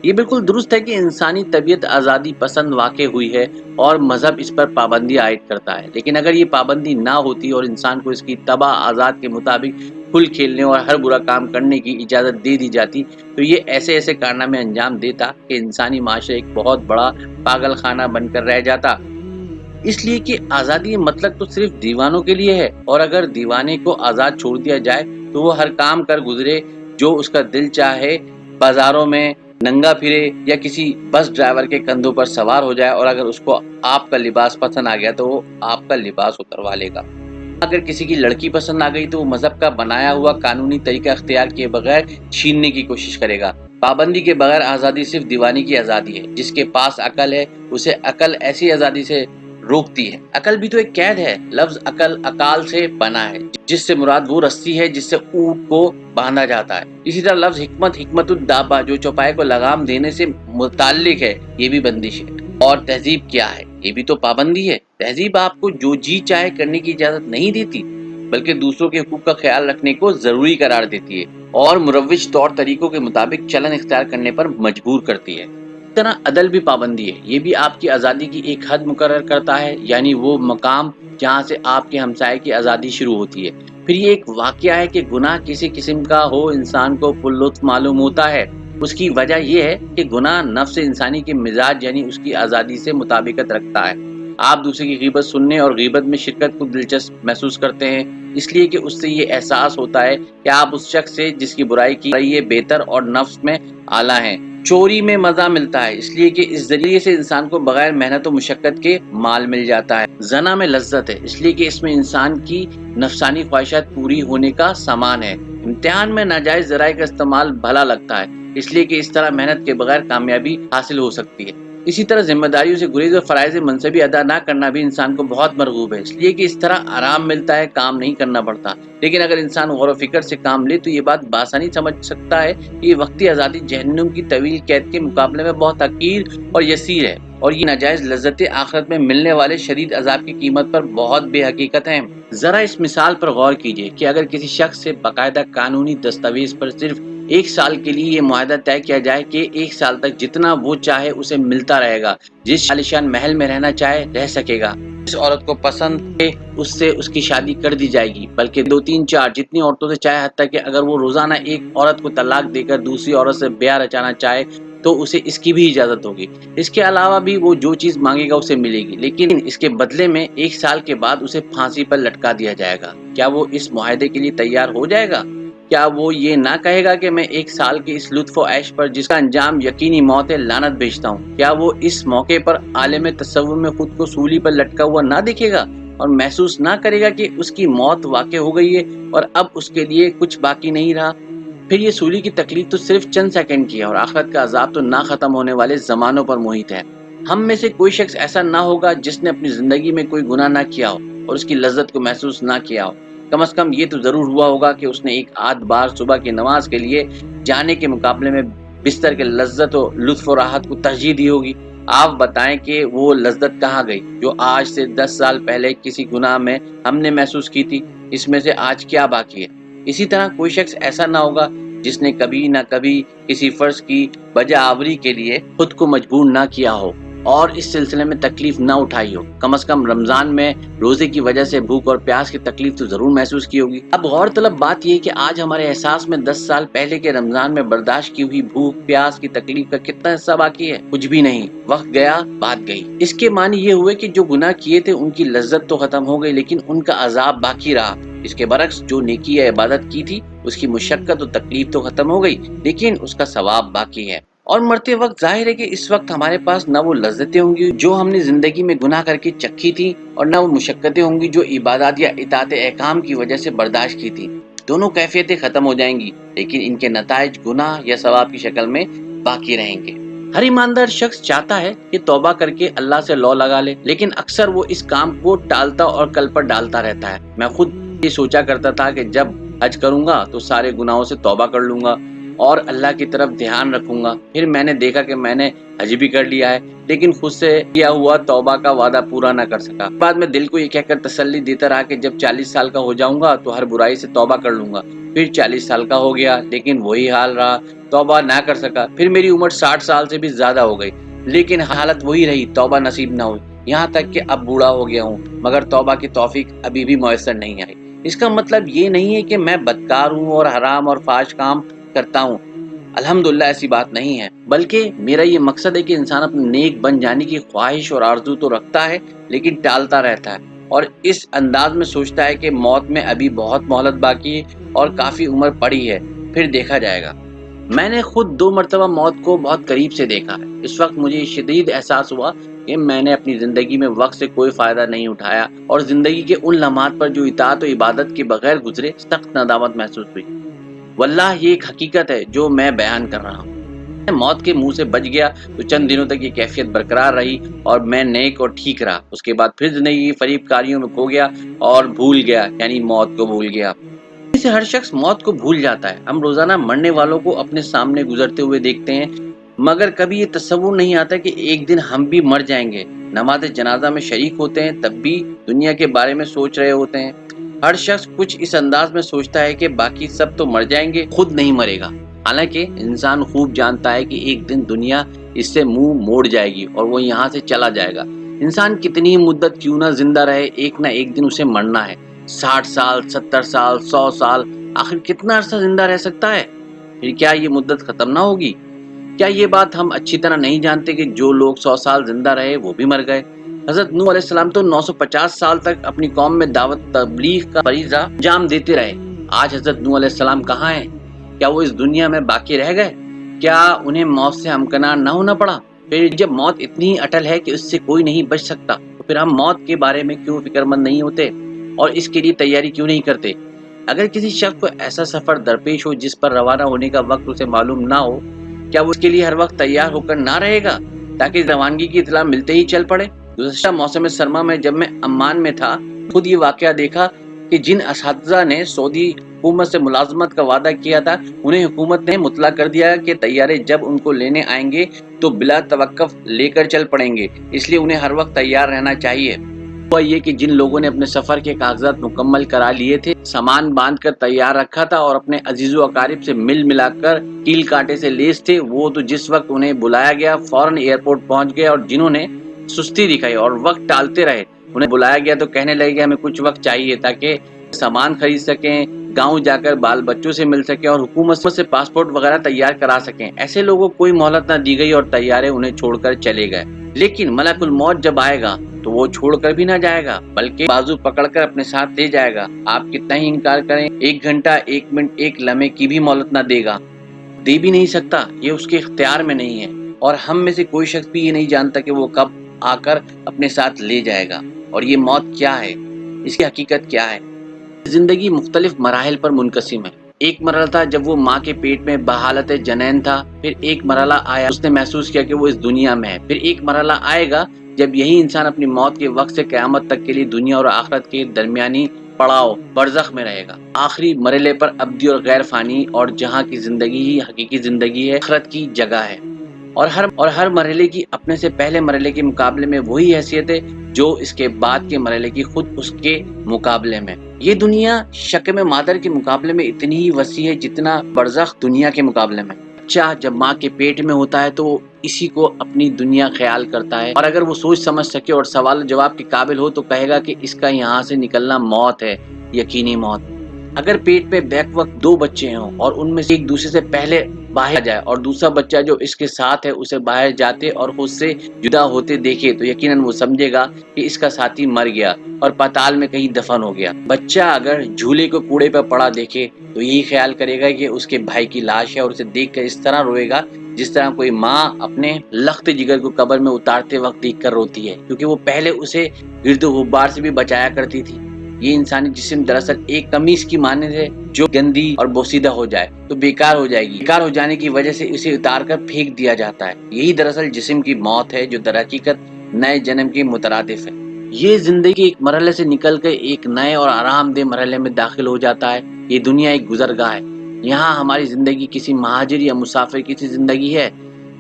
یہ بالکل درست ہے کہ انسانی طبیعت آزادی پسند واقع ہوئی ہے اور مذہب اس پر پابندی عائد کرتا ہے، لیکن اگر یہ پابندی نہ ہوتی اور انسان کو اس کی طبع آزاد کے مطابق کھل کھیلنے اور ہر برا کام کرنے کی اجازت دے دی جاتی، تو یہ ایسے ایسے کارنامے انجام دیتا کہ انسانی معاشرہ ایک بہت بڑا پاگل خانہ بن کر رہ جاتا۔ اس لیے کہ آزادی مطلق تو صرف دیوانوں کے لیے ہے، اور اگر دیوانے کو آزاد چھوڑ دیا جائے تو وہ ہر کام کر گزرے جو اس کا دل چاہے، بازاروں میں ننگا پھرے یا کسی بس ڈرائیور کے کندھوں پر سوار ہو جائے، اور اگر اس کو آپ کا لباس پسند آ گیا تو وہ آپ کا لباس اتروا لے گا۔ اگر کسی کی لڑکی پسند آ گئی تو وہ مذہب کا بنایا ہوا قانونی طریقہ اختیار کیے بغیر چھیننے کی کوشش کرے گا۔ پابندی کے بغیر آزادی صرف دیوانی کی آزادی ہے۔ جس کے پاس عقل ہے اسے عقل ایسی آزادی سے روکتی ہے۔ عقل بھی تو ایک قید ہے۔ لفظ عقل اقال سے بنا ہے جس سے مراد وہ رسی ہے جس سے اونٹ کو باندھا جاتا ہے۔ اسی طرح لفظ حکمت، حکمت الدابہ، جو چوپائے کو لگام دینے سے متعلق ہے، یہ بھی بندش ہے۔ اور تہذیب کیا ہے؟ یہ بھی تو پابندی ہے۔ تہذیب آپ کو جو جی چاہے کرنے کی اجازت نہیں دیتی، بلکہ دوسروں کے حقوق کا خیال رکھنے کو ضروری قرار دیتی ہے اور مروج طور طریقوں کے مطابق چلن اختیار کرنے پر مجبور کرتی ہے۔ اس طرح عدل بھی پابندی ہے۔ یہ بھی آپ کی آزادی کی ایک حد مقرر کرتا ہے، یعنی وہ مقام جہاں سے آپ کے ہمسائے کی آزادی شروع ہوتی ہے۔ پھر یہ ایک واقعہ ہے کہ گناہ کسی قسم کا ہو انسان کو پرلطف معلوم ہوتا ہے۔ اس کی وجہ یہ ہے کہ گناہ نفس انسانی کے مزاج یعنی اس کی آزادی سے مطابقت رکھتا ہے۔ آپ دوسرے کی غیبت سننے اور غیبت میں شرکت کو دلچسپ محسوس کرتے ہیں، اس لیے کہ اس سے یہ احساس ہوتا ہے کہ آپ اس شخص سے جس کی برائی کی رہی ہے بہتر اور نفس میں اعلیٰ ہیں۔ چوری میں مزہ ملتا ہے، اس لیے کہ اس ذریعے سے انسان کو بغیر محنت و مشقت کے مال مل جاتا ہے۔ زنا میں لذت ہے، اس لیے کہ اس میں انسان کی نفسانی خواہشات پوری ہونے کا سامان ہے۔ امتحان میں ناجائز ذرائع کا استعمال بھلا لگتا ہے، اس لیے کہ اس طرح محنت کے بغیر کامیابی حاصل ہو سکتی ہے۔ اسی طرح ذمہ داریوں سے گریز اور فرائض منصبی ادا نہ کرنا بھی انسان کو بہت مرغوب ہے، اس لیے کہ اس طرح آرام ملتا ہے، کام نہیں کرنا پڑتا۔ لیکن اگر انسان غور و فکر سے کام لے تو یہ بات بآسانی سمجھ سکتا ہے کہ یہ وقتی آزادی جہنم کی طویل قید کے مقابلے میں بہت حقیر اور یسیر ہے، اور یہ ناجائز لذتیں آخرت میں ملنے والے شدید عذاب کی قیمت پر بہت بے حقیقت ہیں۔ ذرا اس مثال پر غور کیجئے کہ اگر کسی شخص سے باقاعدہ قانونی دستاویز پر صرف 1 سال کے لیے یہ معاہدہ طے کیا جائے کہ 1 سال تک جتنا وہ چاہے اسے ملتا رہے گا، جس عالیشان محل میں رہنا چاہے رہ سکے گا، جس عورت کو پسند ہے اس سے اس کی شادی کر دی جائے گی، بلکہ 2 3 4 جتنی عورتوں سے چاہے، حتیٰ کہ اگر وہ روزانہ ایک عورت کو طلاق دے کر دوسری عورت سے بیاہ رچانا چاہے تو اسے اس کی بھی اجازت ہوگی۔ اس کے علاوہ بھی وہ جو چیز مانگے گا اسے ملے گی، لیکن اس کے بدلے میں 1 سال کے بعد اسے پھانسی پر لٹکا دیا جائے گا۔ کیا وہ اس معاہدے کے لیے تیار ہو جائے گا؟ کیا وہ یہ نہ کہے گا کہ میں 1 سال کے اس لطف و عیش پر جس کا انجام یقینی موت ہے لعنت بھیجتا ہوں؟ کیا وہ اس موقع پر عالم تصور میں خود کو سولی پر لٹکا ہوا نہ دیکھے گا اور محسوس نہ کرے گا کہ اس کی موت واقع ہو گئی ہے اور اب اس کے لیے کچھ باقی نہیں رہا؟ پھر یہ سولی کی تکلیف تو صرف چند سیکنڈ کی ہے اور آخرت کا عذاب تو نہ ختم ہونے والے زمانوں پر محیط ہے۔ ہم میں سے کوئی شخص ایسا نہ ہوگا جس نے اپنی زندگی میں کوئی گناہ نہ کیا ہو اور اس کی لذت کو محسوس نہ کیا ہو۔ کم از کم یہ تو ضرور ہوا ہوگا کہ اس نے ایک آدھ بار صبح کی نماز کے لیے جانے کے مقابلے میں بستر کے لذت و لطف و راحت کو ترجیح دی ہوگی۔ آپ بتائیں کہ وہ لذت کہاں گئی جو آج سے 10 سال پہلے کسی گناہ میں ہم نے محسوس کی تھی؟ اس میں سے آج کیا باقی ہے؟ اسی طرح کوئی شخص ایسا نہ ہوگا جس نے کبھی نہ کبھی کسی فرض کی بجا آوری کے لیے خود کو مجبور نہ کیا ہو اور اس سلسلے میں تکلیف نہ اٹھائی ہو۔ کم از کم رمضان میں روزے کی وجہ سے بھوک اور پیاس کی تکلیف تو ضرور محسوس کی ہوگی۔ اب غور طلب بات یہ کہ آج ہمارے احساس میں 10 سال پہلے کے رمضان میں برداشت کی ہوئی بھوک پیاس کی تکلیف کا کتنا حصہ باقی ہے؟ کچھ بھی نہیں۔ وقت گیا بات گئی۔ اس کے معنی یہ ہوئے کہ جو گناہ کیے تھے ان کی لذت تو ختم ہو گئی لیکن ان کا عذاب باقی رہا۔ اس کے برعکس جو نیکی یا عبادت کی تھی اس کی مشقت و تکلیف تو ختم ہو گئی لیکن اس کا ثواب باقی ہے۔ اور مرتے وقت ظاہر ہے کہ اس وقت ہمارے پاس نہ وہ لذتیں ہوں گی جو ہم نے زندگی میں گناہ کر کے چکھی تھی اور نہ وہ مشقتیں ہوں گی جو عبادات یا اطاعت احکام کی وجہ سے برداشت کی تھی۔ دونوں کیفیتیں ختم ہو جائیں گی لیکن ان کے نتائج گناہ یا ثواب کی شکل میں باقی رہیں گے۔ ہر ایماندار شخص چاہتا ہے کہ توبہ کر کے اللہ سے لو لگا لے، لیکن اکثر وہ اس کام کو ٹالتا اور کل پر ڈالتا رہتا ہے۔ میں خود یہ سوچا کرتا تھا کہ جب حج کروں گا تو سارے گناہوں سے توبہ کر لوں گا اور اللہ کی طرف دھیان رکھوں گا۔ پھر میں نے دیکھا کہ میں نے حج بھی کر لیا ہے لیکن خود سے کیا ہوا توبہ کا وعدہ پورا نہ کر سکا۔ بعد میں دل کو یہ کہہ کر تسلی دیتا رہا کہ جب 40 سال کا ہو جاؤں گا تو ہر برائی سے توبہ کر لوں گا۔ پھر 40 سال کا ہو گیا لیکن وہی حال رہا، توبہ نہ کر سکا۔ پھر میری عمر 60 سال سے بھی زیادہ ہو گئی لیکن حالت وہی رہی، توبہ نصیب نہ ہوئی۔ یہاں تک کہ اب بوڑھا ہو گیا ہوں مگر توبہ کی توفیق ابھی بھی میسر نہیں آئی۔ اس کا مطلب یہ نہیں ہے کہ میں بدکار ہوں اور حرام اور فحش کام کرتا ہوں، الحمدللہ ایسی بات نہیں ہے، بلکہ میرا یہ مقصد ہے کہ انسان اپنے نیک بن جانے کی خواہش اور آرزو تو رکھتا ہے لیکن ٹالتا رہتا ہے اور اس انداز میں سوچتا ہے کہ موت میں ابھی بہت مہلت باقی ہے اور کافی عمر پڑی ہے، پھر دیکھا جائے گا۔ میں نے خود 2 مرتبہ موت کو بہت قریب سے دیکھا ہے۔ اس وقت مجھے شدید احساس ہوا کہ میں نے اپنی زندگی میں وقت سے کوئی فائدہ نہیں اٹھایا اور زندگی کے ان لمحات پر جو اطاعت و عبادت کے بغیر گزرے سخت ندامت محسوس ہوئی۔ واللہ یہ ایک حقیقت ہے جو میں بیان کر رہا ہوں۔ میں موت کے منہ سے بچ گیا تو چند دنوں تک یہ کیفیت برقرار رہی اور میں نیک اور ٹھیک رہا۔ اس کے بعد پھر زندگی کی فریب کاریوں میں کھو گیا اور بھول گیا، یعنی موت کو بھول گیا۔ سے ہر شخص موت کو بھول جاتا ہے۔ ہم روزانہ مرنے والوں کو اپنے سامنے گزرتے ہوئے دیکھتے ہیں، مگر کبھی یہ تصور نہیں آتا کہ ایک دن ہم بھی مر جائیں گے۔ نماز جنازہ میں شریک ہوتے ہیں تب بھی دنیا کے بارے میں سوچ رہے ہوتے ہیں۔ ہر شخص کچھ اس انداز میں سوچتا ہے کہ باقی سب تو مر جائیں گے، خود نہیں مرے گا۔ حالانکہ انسان خوب جانتا ہے کہ ایک دن دنیا اس سے منہ موڑ جائے گی اور وہ یہاں سے چلا جائے گا۔ انسان کتنی ہی مدت کیوں نہ زندہ رہے، ایک نہ ایک دن اسے مرنا ہے۔ 60 سال، 70 سال، 100 سال، آخر کتنا عرصہ زندہ رہ سکتا ہے؟ پھر کیا یہ مدت ختم نہ ہوگی؟ کیا یہ بات ہم اچھی طرح نہیں جانتے کہ جو لوگ 100 سال زندہ رہے وہ بھی مر گئے؟ حضرت نوح علیہ السلام تو 950 سال تک اپنی قوم میں دعوت تبلیغ کا فریضہ انجام دیتے رہے۔ آج حضرت نوح علیہ السلام کہاں ہیں؟ کیا وہ اس دنیا میں باقی رہ گئے؟ کیا انہیں موت سے ہمکنار نہ ہونا پڑا؟ پھر جب موت اتنی اٹل ہے کہ اس سے کوئی نہیں بچ سکتا تو پھر ہم موت کے بارے میں کیوں فکر مند نہیں ہوتے اور اس کے لیے تیاری کیوں نہیں کرتے؟ اگر کسی شخص کو ایسا سفر درپیش ہو جس پر روانہ ہونے کا وقت اسے معلوم نہ ہو، کیا وہ اس کے لیے ہر وقت تیار ہو کر نہ رہے گا تاکہ روانگی کی اطلاع ملتے ہی چل پڑے؟ گزشتہ موسم سرما میں جب میں عمان میں تھا، خود یہ واقعہ دیکھا کہ جن اساتذہ نے سعودی حکومت سے ملازمت کا وعدہ کیا تھا، انہیں حکومت نے مطلع کر دیا کہ طیارے جب ان کو لینے آئیں گے تو بلا توقف لے کر چل پڑیں گے، اس لیے انہیں ہر وقت تیار رہنا چاہیے۔ ہوا یہ کہ جن لوگوں نے اپنے سفر کے کاغذات مکمل کرا لیے تھے، سامان باندھ کر تیار رکھا تھا اور اپنے عزیز و اقارب سے ملا کر کیل کانٹے سے لیس تھے، وہ تو جس وقت انہیں بلایا گیا فوراً ایئرپورٹ پہنچ گئے، اور جنہوں نے سستی دکھائی اور وقت ٹالتے رہے، انہیں بلایا گیا تو کہنے لگے کہ ہمیں کچھ وقت چاہیے تاکہ سامان خرید سکیں، گاؤں جا کر بال بچوں سے مل سکیں اور حکومت سے پاسپورٹ وغیرہ تیار کرا سکیں۔ ایسے لوگوں کو کوئی مہلت نہ دی گئی اور طیارے انہیں چھوڑ کر چلے گئے۔ لیکن ملک الموت جب آئے گا تو وہ چھوڑ کر بھی نہ جائے گا بلکہ بازو پکڑ کر اپنے ساتھ لے جائے گا۔ آپ کتنا ہی انکار کریں، 1 گھنٹہ، 1 منٹ، 1 لمحے کی بھی مہلت نہ دے گا، دے بھی نہیں سکتا، یہ اس کے اختیار میں نہیں ہے۔ اور ہم میں سے کوئی شخص بھی یہ نہیں جانتا کہ وہ کب آ کر اپنے ساتھ لے جائے گا۔ اور یہ موت کیا ہے، اس کی حقیقت کیا ہے؟ زندگی مختلف مراحل پر منقسم ہے۔ ایک مرحلہ تھا جب وہ ماں کے پیٹ میں بحالت جنین تھا، پھر ایک مرحلہ آیا اس نے محسوس کیا کہ وہ اس دنیا میں ہے، پھر ایک مرحلہ آئے گا جب یہی انسان اپنی موت کے وقت سے قیامت تک کے لیے دنیا اور آخرت کے درمیانی پڑاؤ برزخ میں رہے گا۔ آخری مرحلے پر ابدی اور غیر فانی اور جہاں کی زندگی ہی حقیقی زندگی ہے، آخرت کی جگہ ہے۔ اور ہر مرحلے کی اپنے سے پہلے مرحلے کے مقابلے میں وہی حیثیت ہے جو اس کے بعد کے مرحلے کی خود اس کے مقابلے میں۔ یہ دنیا شکم مادر کے مقابلے میں اتنی ہی وسیع ہے جتنا برزخ دنیا کے مقابلے میں۔ بچہ جب ماں کے پیٹ میں ہوتا ہے تو وہ اسی کو اپنی دنیا خیال کرتا ہے، اور اگر وہ سوچ سمجھ سکے اور سوال و جواب کے قابل ہو تو کہے گا کہ اس کا یہاں سے نکلنا موت ہے، یقینی موت۔ اگر پیٹ پہ بیک وقت 2 بچے ہوں اور ان میں سے ایک دوسرے سے پہلے باہر جائے اور دوسرا بچہ جو اس کے ساتھ ہے اسے باہر جاتے اور خود سے جدا ہوتے دیکھے تو یقیناً وہ سمجھے گا کہ اس کا ساتھی مر گیا اور پاتال میں کہیں دفن ہو گیا۔ بچہ اگر جھولے کو کوڑے پہ پڑا دیکھے تو یہی خیال کرے گا کہ اس کے بھائی کی لاش ہے اور اسے دیکھ کر اس طرح روئے گا جس طرح کوئی ماں اپنے لخت جگر کو قبر میں اتارتے وقت دیکھ کر روتی ہے، کیونکہ وہ پہلے اسے گرد و غبار سے بھی بچایا کرتی تھی۔ یہ انسانی جسم دراصل ایک قمیص کی مانند ہے جو گندی اور بوسیدہ ہو جائے تو بیکار ہو جائے گی، بیکار ہو جانے کی وجہ سے اسے اتار کر پھینک دیا جاتا ہے۔ یہی دراصل جسم کی موت ہے جو در حقیقت نئے جنم کے مترادف ہے۔ یہ زندگی کے ایک مرحلے سے نکل کر ایک نئے اور آرام دہ مرحلے میں داخل ہو جاتا ہے۔ یہ دنیا ایک گزرگاہ ہے، یہاں ہماری زندگی کسی مہاجر یا مسافر کی سی زندگی ہے۔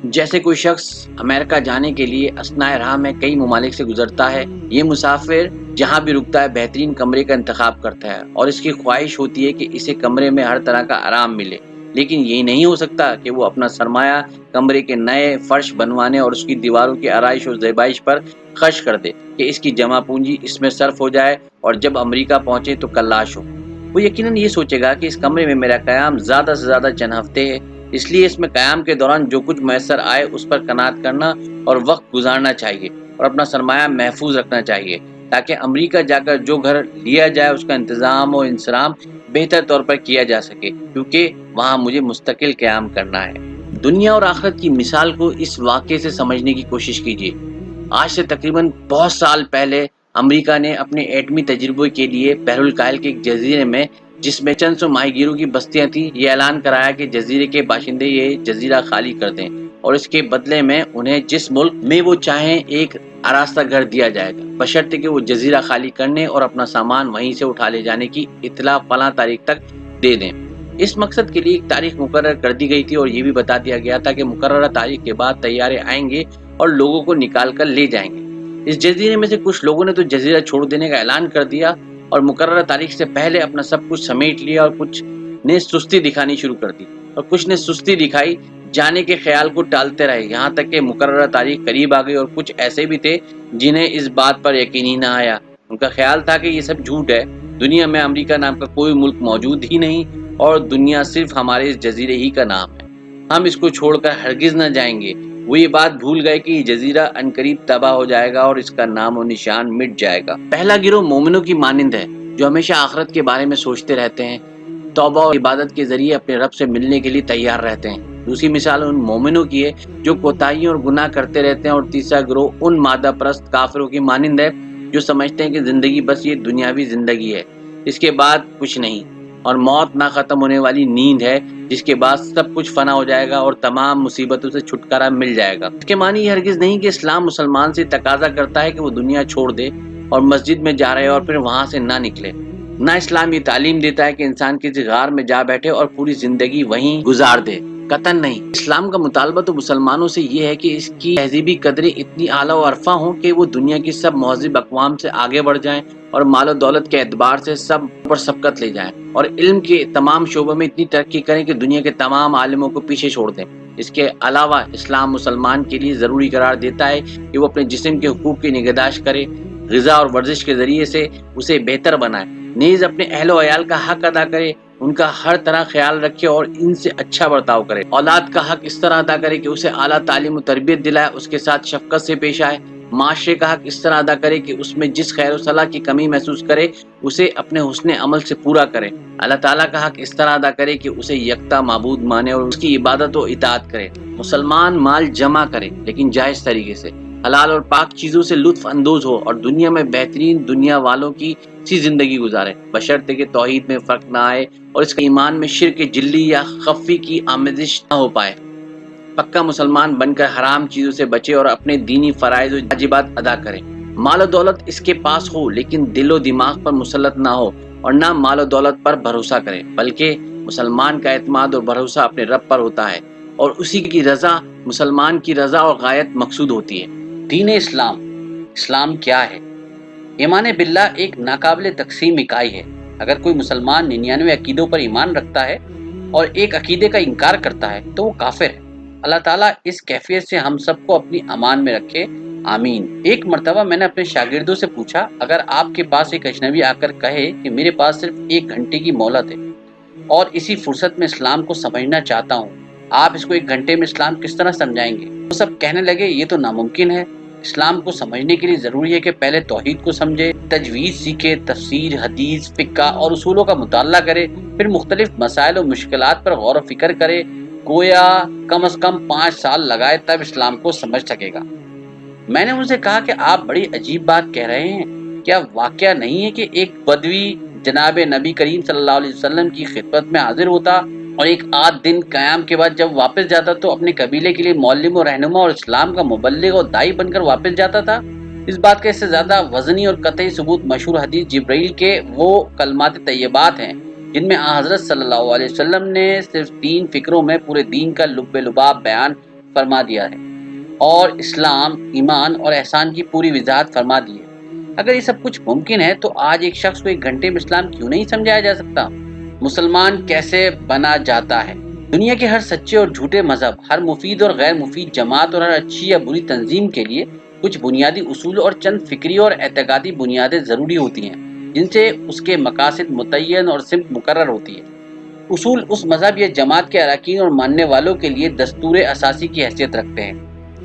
جیسے کوئی شخص امریکہ جانے کے لیے اثناء راہ میں کئی ممالک سے گزرتا ہے، یہ مسافر جہاں بھی رکتا ہے بہترین کمرے کا انتخاب کرتا ہے اور اس کی خواہش ہوتی ہے کہ اسے کمرے میں ہر طرح کا آرام ملے، لیکن یہ نہیں ہو سکتا کہ وہ اپنا سرمایہ کمرے کے نئے فرش بنوانے اور اس کی دیواروں کی آرائش اور زیبائش پر خرچ کر دے کہ اس کی جمع پونجی اس میں صرف ہو جائے اور جب امریکہ پہنچے تو کلاش ہو۔ وہ یقیناً یہ سوچے گا کہ اس کمرے میں میرا قیام زیادہ سے زیادہ چند ہفتے ہے، اس لیے اس میں قیام کے دوران جو کچھ میسر آئے اس پر قناعت کرنا اور وقت گزارنا چاہیے اور اپنا سرمایہ محفوظ رکھنا چاہیے تاکہ امریکہ جا کر جو گھر لیا جائے اس کا انتظام و انصرام بہتر طور پر کیا جا سکے، کیونکہ وہاں مجھے مستقل قیام کرنا ہے۔ دنیا اور آخرت کی مثال کو اس واقعے سے سمجھنے کی کوشش کیجیے۔ آج سے تقریباً بہت سال پہلے امریکہ نے اپنے ایٹمی تجربے کے لیے بحر الکاہل کے ایک جزیرے میں، جس میں چند سو ماہی گیروں کی بستیاں تھیں، یہ اعلان کرایا کہ جزیرے کے باشندے یہ جزیرہ خالی کر دیں اور اس کے بدلے میں انہیں جس ملک میں وہ چاہیں ایک آراستہ گھر دیا جائے گا، بشرطے کہ وہ جزیرہ خالی کرنے اور اپنا سامان وہیں سے اٹھا لے جانے کی اطلاع فلاں تاریخ تک دے دیں۔ اس مقصد کے لیے ایک تاریخ مقرر کر دی گئی تھی اور یہ بھی بتا دیا گیا تھا کہ مقررہ تاریخ کے بعد طیارے آئیں گے اور لوگوں کو نکال کر لے جائیں گے۔ اس جزیرے میں سے کچھ لوگوں نے تو جزیرہ چھوڑ دینے کا اعلان کر دیا اور مقررہ تاریخ سے پہلے اپنا سب کچھ سمیٹ لیا، اور کچھ نے سستی دکھانی شروع کر دی اور کچھ نے سستی دکھائی، جانے کے خیال کو ٹالتے رہے، یہاں تک کہ مقررہ تاریخ قریب آ گئی اور کچھ ایسے بھی تھے جنہیں اس بات پر یقین ہی نہ آیا۔ ان کا خیال تھا کہ یہ سب جھوٹ ہے، دنیا میں امریکہ نام کا کوئی ملک موجود ہی نہیں اور دنیا صرف ہمارے اس جزیرے ہی کا نام ہے، ہم اس کو چھوڑ کر ہرگز نہ جائیں گے۔ وہ یہ بات بھول گئے کہ یہ جزیرہ عنقریب تباہ ہو جائے گا اور اس کا نام و نشان مٹ جائے گا۔ پہلا گروہ مومنوں کی مانند ہے جو ہمیشہ آخرت کے بارے میں سوچتے رہتے ہیں، توبہ اور عبادت کے ذریعے اپنے رب سے ملنے کے لیے تیار رہتے ہیں۔ دوسری مثال ان مومنوں کی ہے جو کوتاہیوں اور گناہ کرتے رہتے ہیں، اور تیسرا گروہ ان مادہ پرست کافروں کی مانند ہے جو سمجھتے ہیں کہ زندگی بس یہ دنیاوی زندگی ہے، اس کے بعد کچھ نہیں، اور موت نہ ختم ہونے والی نیند ہے جس کے بعد سب کچھ فنا ہو جائے گا اور تمام مصیبتوں سے چھٹکارا مل جائے گا۔ اس کے معنی یہ ہرگز نہیں کہ اسلام مسلمان سے تقاضا کرتا ہے کہ وہ دنیا چھوڑ دے اور مسجد میں جا رہے اور پھر وہاں سے نہ نکلے۔ نہ اسلام یہ تعلیم دیتا ہے کہ انسان کسی غار میں جا بیٹھے اور پوری زندگی وہیں گزار دے، قطعاً نہیں۔ اسلام کا مطالبہ تو مسلمانوں سے یہ ہے کہ اس کی تہذیبی قدریں اتنی اعلیٰ و عرفہ ہوں کہ وہ دنیا کی سب مہذب اقوام سے آگے بڑھ جائیں اور مال و دولت کے اعتبار سے سب پر سبقت لے جائیں، اور علم کے تمام شعبوں میں اتنی ترقی کریں کہ دنیا کے تمام عالموں کو پیچھے چھوڑ دیں۔ اس کے علاوہ اسلام مسلمان کے لیے ضروری قرار دیتا ہے کہ وہ اپنے جسم کے حقوق کی نگہداشت کرے، غذا اور ورزش کے ذریعے سے اسے بہتر بنائے، نیز اپنے اہل و عیال کا حق ادا کرے، ان کا ہر طرح خیال رکھے اور ان سے اچھا برتاؤ کرے، اولاد کا حق اس طرح ادا کرے کہ اسے اعلیٰ تعلیم و تربیت دلائے، اس کے ساتھ شفقت سے پیش آئے، معاشرے کا حق اس طرح ادا کرے کہ اس میں جس خیر و صلاح کی کمی محسوس کرے اسے اپنے حسن عمل سے پورا کرے، اللہ تعالیٰ کا حق اس طرح ادا کرے کہ اسے یکتا معبود مانے اور اس کی عبادت و اطاعت کرے۔ مسلمان مال جمع کرے لیکن جائز طریقے سے، حلال اور پاک چیزوں سے لطف اندوز ہو اور دنیا میں بہترین دنیا والوں کی سی زندگی گزارے، بشرطے کہ توحید میں فرق نہ آئے اور اس کے ایمان میں شرک جلی یا خفی کی آمیزش نہ ہو پائے۔ پکا مسلمان بن کر حرام چیزوں سے بچے اور اپنے دینی فرائض و واجبات ادا کرے۔ مال و دولت اس کے پاس ہو لیکن دل و دماغ پر مسلط نہ ہو اور نہ مال و دولت پر بھروسہ کرے، بلکہ مسلمان کا اعتماد اور بھروسہ اپنے رب پر ہوتا ہے اور اسی کی رضا مسلمان کی رضا اور غایت مقصود ہوتی ہے۔ دین اسلام، اسلام کیا ہے؟ ایمان باللہ ایک ناقابل تقسیم اکائی ہے۔ اگر کوئی مسلمان 99 عقیدوں پر ایمان رکھتا ہے اور ایک عقیدے کا انکار کرتا ہے تو وہ کافر ہے۔ اللہ تعالیٰ اس کیفیت سے ہم سب کو اپنی امان میں رکھے، آمین۔ ایک مرتبہ میں نے اپنے شاگردوں سے پوچھا، اگر آپ کے پاس ایک اجنبی آ کر کہے کہ میرے پاس صرف 1 گھنٹے کی مہلت ہے اور اسی فرصت میں اسلام کو سمجھنا چاہتا ہوں، آپ اس کو 1 گھنٹے میں اسلام کس طرح سمجھائیں گے؟ وہ سب کہنے لگے یہ تو ناممکن ہے، اسلام کو سمجھنے کے لیے ضروری ہے کہ پہلے توحید کو سمجھے، تجوید سیکھے، تفسیر، حدیث، فقہ اور اصولوں کا مطالعہ کرے، پھر مختلف مسائل و مشکلات پر غور و فکر کرے، گویا کم از کم 5 سال لگائے تب اسلام کو سمجھ سکے گا۔ میں نے ان سے کہا کہ آپ بڑی عجیب بات کہہ رہے ہیں، کیا واقعہ نہیں ہے کہ ایک بدوی جناب نبی کریم صلی اللہ علیہ وسلم کی خدمت میں حاضر ہوتا اور ایک آدھ دن قیام کے بعد جب واپس جاتا تو اپنے قبیلے کے لیے معلم و رہنما اور اسلام کا مبلغ اور داعی بن کر واپس جاتا تھا؟ اس بات کا اس سے زیادہ وزنی اور قطعی ثبوت مشہور حدیث جبرائیل کے وہ کلمات طیبات ہیں جن میں حضرت صلی اللہ علیہ وسلم نے صرف 3 فکروں میں پورے دین کا لب لباب بیان فرما دیا ہے اور اسلام، ایمان اور احسان کی پوری وضاحت فرما دی ہے۔ اگر یہ سب کچھ ممکن ہے تو آج ایک شخص کو 1 گھنٹے میں اسلام کیوں نہیں سمجھایا جا سکتا؟ مسلمان کیسے بنا جاتا ہے؟ دنیا کے ہر سچے اور جھوٹے مذہب، ہر مفید اور غیر مفید جماعت اور ہر اچھی یا بری تنظیم کے لیے کچھ بنیادی اصول اور چند فکری اور اعتقادی بنیادیں ضروری ہوتی ہیں جن سے اس کے مقاصد متعین اور سمت مقرر ہوتی ہے۔ اصول اس مذہب یا جماعت کے اراکین اور ماننے والوں کے لیے دستور اساسی کی حیثیت رکھتے ہیں۔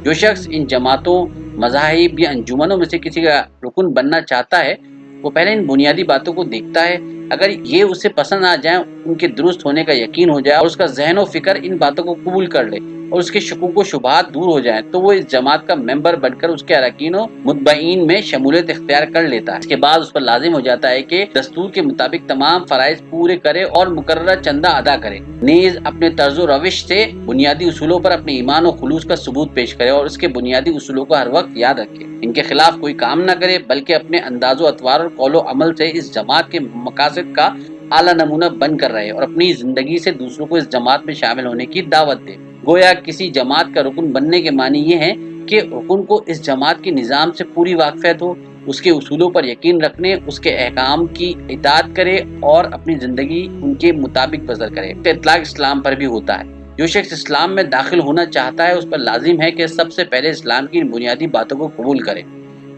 جو شخص ان جماعتوں، مذاہب یا انجمنوں میں سے کسی کا رکن بننا چاہتا ہے وہ پہلے ان بنیادی باتوں کو دیکھتا ہے اگر یہ اسے پسند آ جائیں، ان کے درست ہونے کا یقین ہو جائے اور اس کا ذہن و فکر ان باتوں کو قبول کر لے اور اس کے شکوک و شبہات دور ہو جائیں، تو وہ اس جماعت کا ممبر بن کر اس کے اراکین و متبعین میں شمولیت اختیار کر لیتا ہے۔ اس کے بعد اس پر لازم ہو جاتا ہے کہ دستور کے مطابق تمام فرائض پورے کرے اور مقررہ چندہ ادا کرے، نیز اپنے طرز و روش سے بنیادی اصولوں پر اپنے ایمان و خلوص کا ثبوت پیش کرے اور اس کے بنیادی اصولوں کو ہر وقت یاد رکھے، ان کے خلاف کوئی کام نہ کرے، بلکہ اپنے انداز و اطوار اور قول و عمل سے اس جماعت کے مقاصد کا اعلیٰ نمونہ بن کر رہے اور اپنی زندگی سے دوسروں کو اس جماعت میں شامل ہونے کی دعوت دے۔ گویا کسی جماعت کا رکن بننے کے معنی یہ ہے کہ رکن کو اس جماعت کے نظام سے پوری واقفیت ہو، اس کے اصولوں پر یقین رکھنے، اس کے احکام کی اطاعت کرے اور اپنی زندگی ان کے مطابق بسر کرے۔ اس کا اطلاق اسلام پر بھی ہوتا ہے۔ جو شخص اسلام میں داخل ہونا چاہتا ہے، اس پر لازم ہے کہ سب سے پہلے اسلام کی بنیادی باتوں کو قبول کرے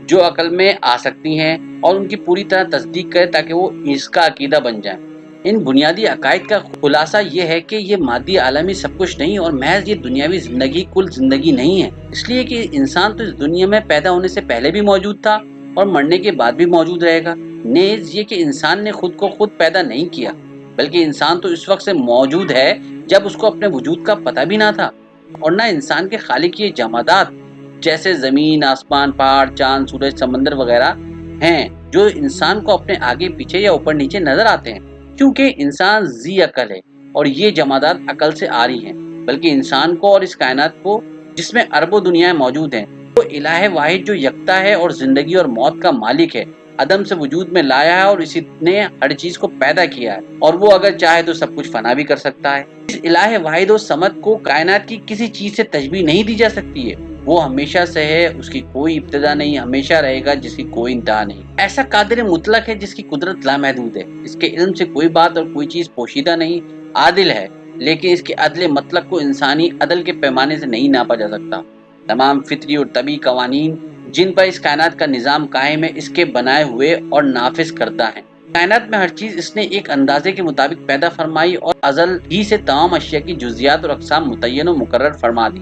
جو عقل میں آ سکتی ہیں اور ان کی پوری طرح تصدیق کرے تاکہ وہ اس کا عقیدہ بن جائے۔ ان بنیادی عقائد کا خلاصہ یہ ہے کہ یہ مادی عالمی سب کچھ نہیں اور محض یہ دنیاوی زندگی کل زندگی نہیں ہے، اس لیے کہ انسان تو اس دنیا میں پیدا ہونے سے پہلے بھی موجود تھا اور مرنے کے بعد بھی موجود رہے گا۔ نیز یہ کہ انسان نے خود کو خود پیدا نہیں کیا، بلکہ انسان تو اس وقت سے موجود ہے جب اس کو اپنے وجود کا پتہ بھی نہ تھا، اور نہ انسان کے خالق یہ جمادات جیسے زمین، آسمان، پہاڑ، چاند، سورج، سمندر وغیرہ ہیں جو انسان کو اپنے آگے پیچھے یا اوپر نیچے نظر آتے ہیں، کیونکہ انسان ذی عقل ہے اور یہ جمادات عقل سے آری ہیں، بلکہ انسان کو اور اس کائنات کو جس میں اربوں دنیایں موجود ہیں وہ الہ واحد جو یکتا ہے اور زندگی اور موت کا مالک ہے، عدم سے وجود میں لایا ہے اور اسی نے ہر چیز کو پیدا کیا ہے، اور وہ اگر چاہے تو سب کچھ فنا بھی کر سکتا ہے۔ اس الہ واحد و صمد کو کائنات کی کسی چیز سے تشبیہ نہیں دی جا سکتی ہے، وہ ہمیشہ سے ہے، اس کی کوئی ابتدا نہیں، ہمیشہ رہے گا، جس کی کوئی انتہا نہیں۔ ایسا قادر مطلق ہے جس کی قدرت لامحدود ہے، اس کے علم سے کوئی بات اور کوئی چیز پوشیدہ نہیں، عادل ہے، لیکن اس کے عدل مطلق کو انسانی عدل کے پیمانے سے نہیں ناپا جا سکتا۔ تمام فطری اور طبعی قوانین جن پر اس کائنات کا نظام قائم ہے، اس کے بنائے ہوئے اور نافذ کردہ ہیں۔ کائنات میں ہر چیز اس نے ایک اندازے کے مطابق پیدا فرمائی اور ازل ہی سے تمام اشیاء کی جزیات اور اقسام متعین و مقرر فرما دی۔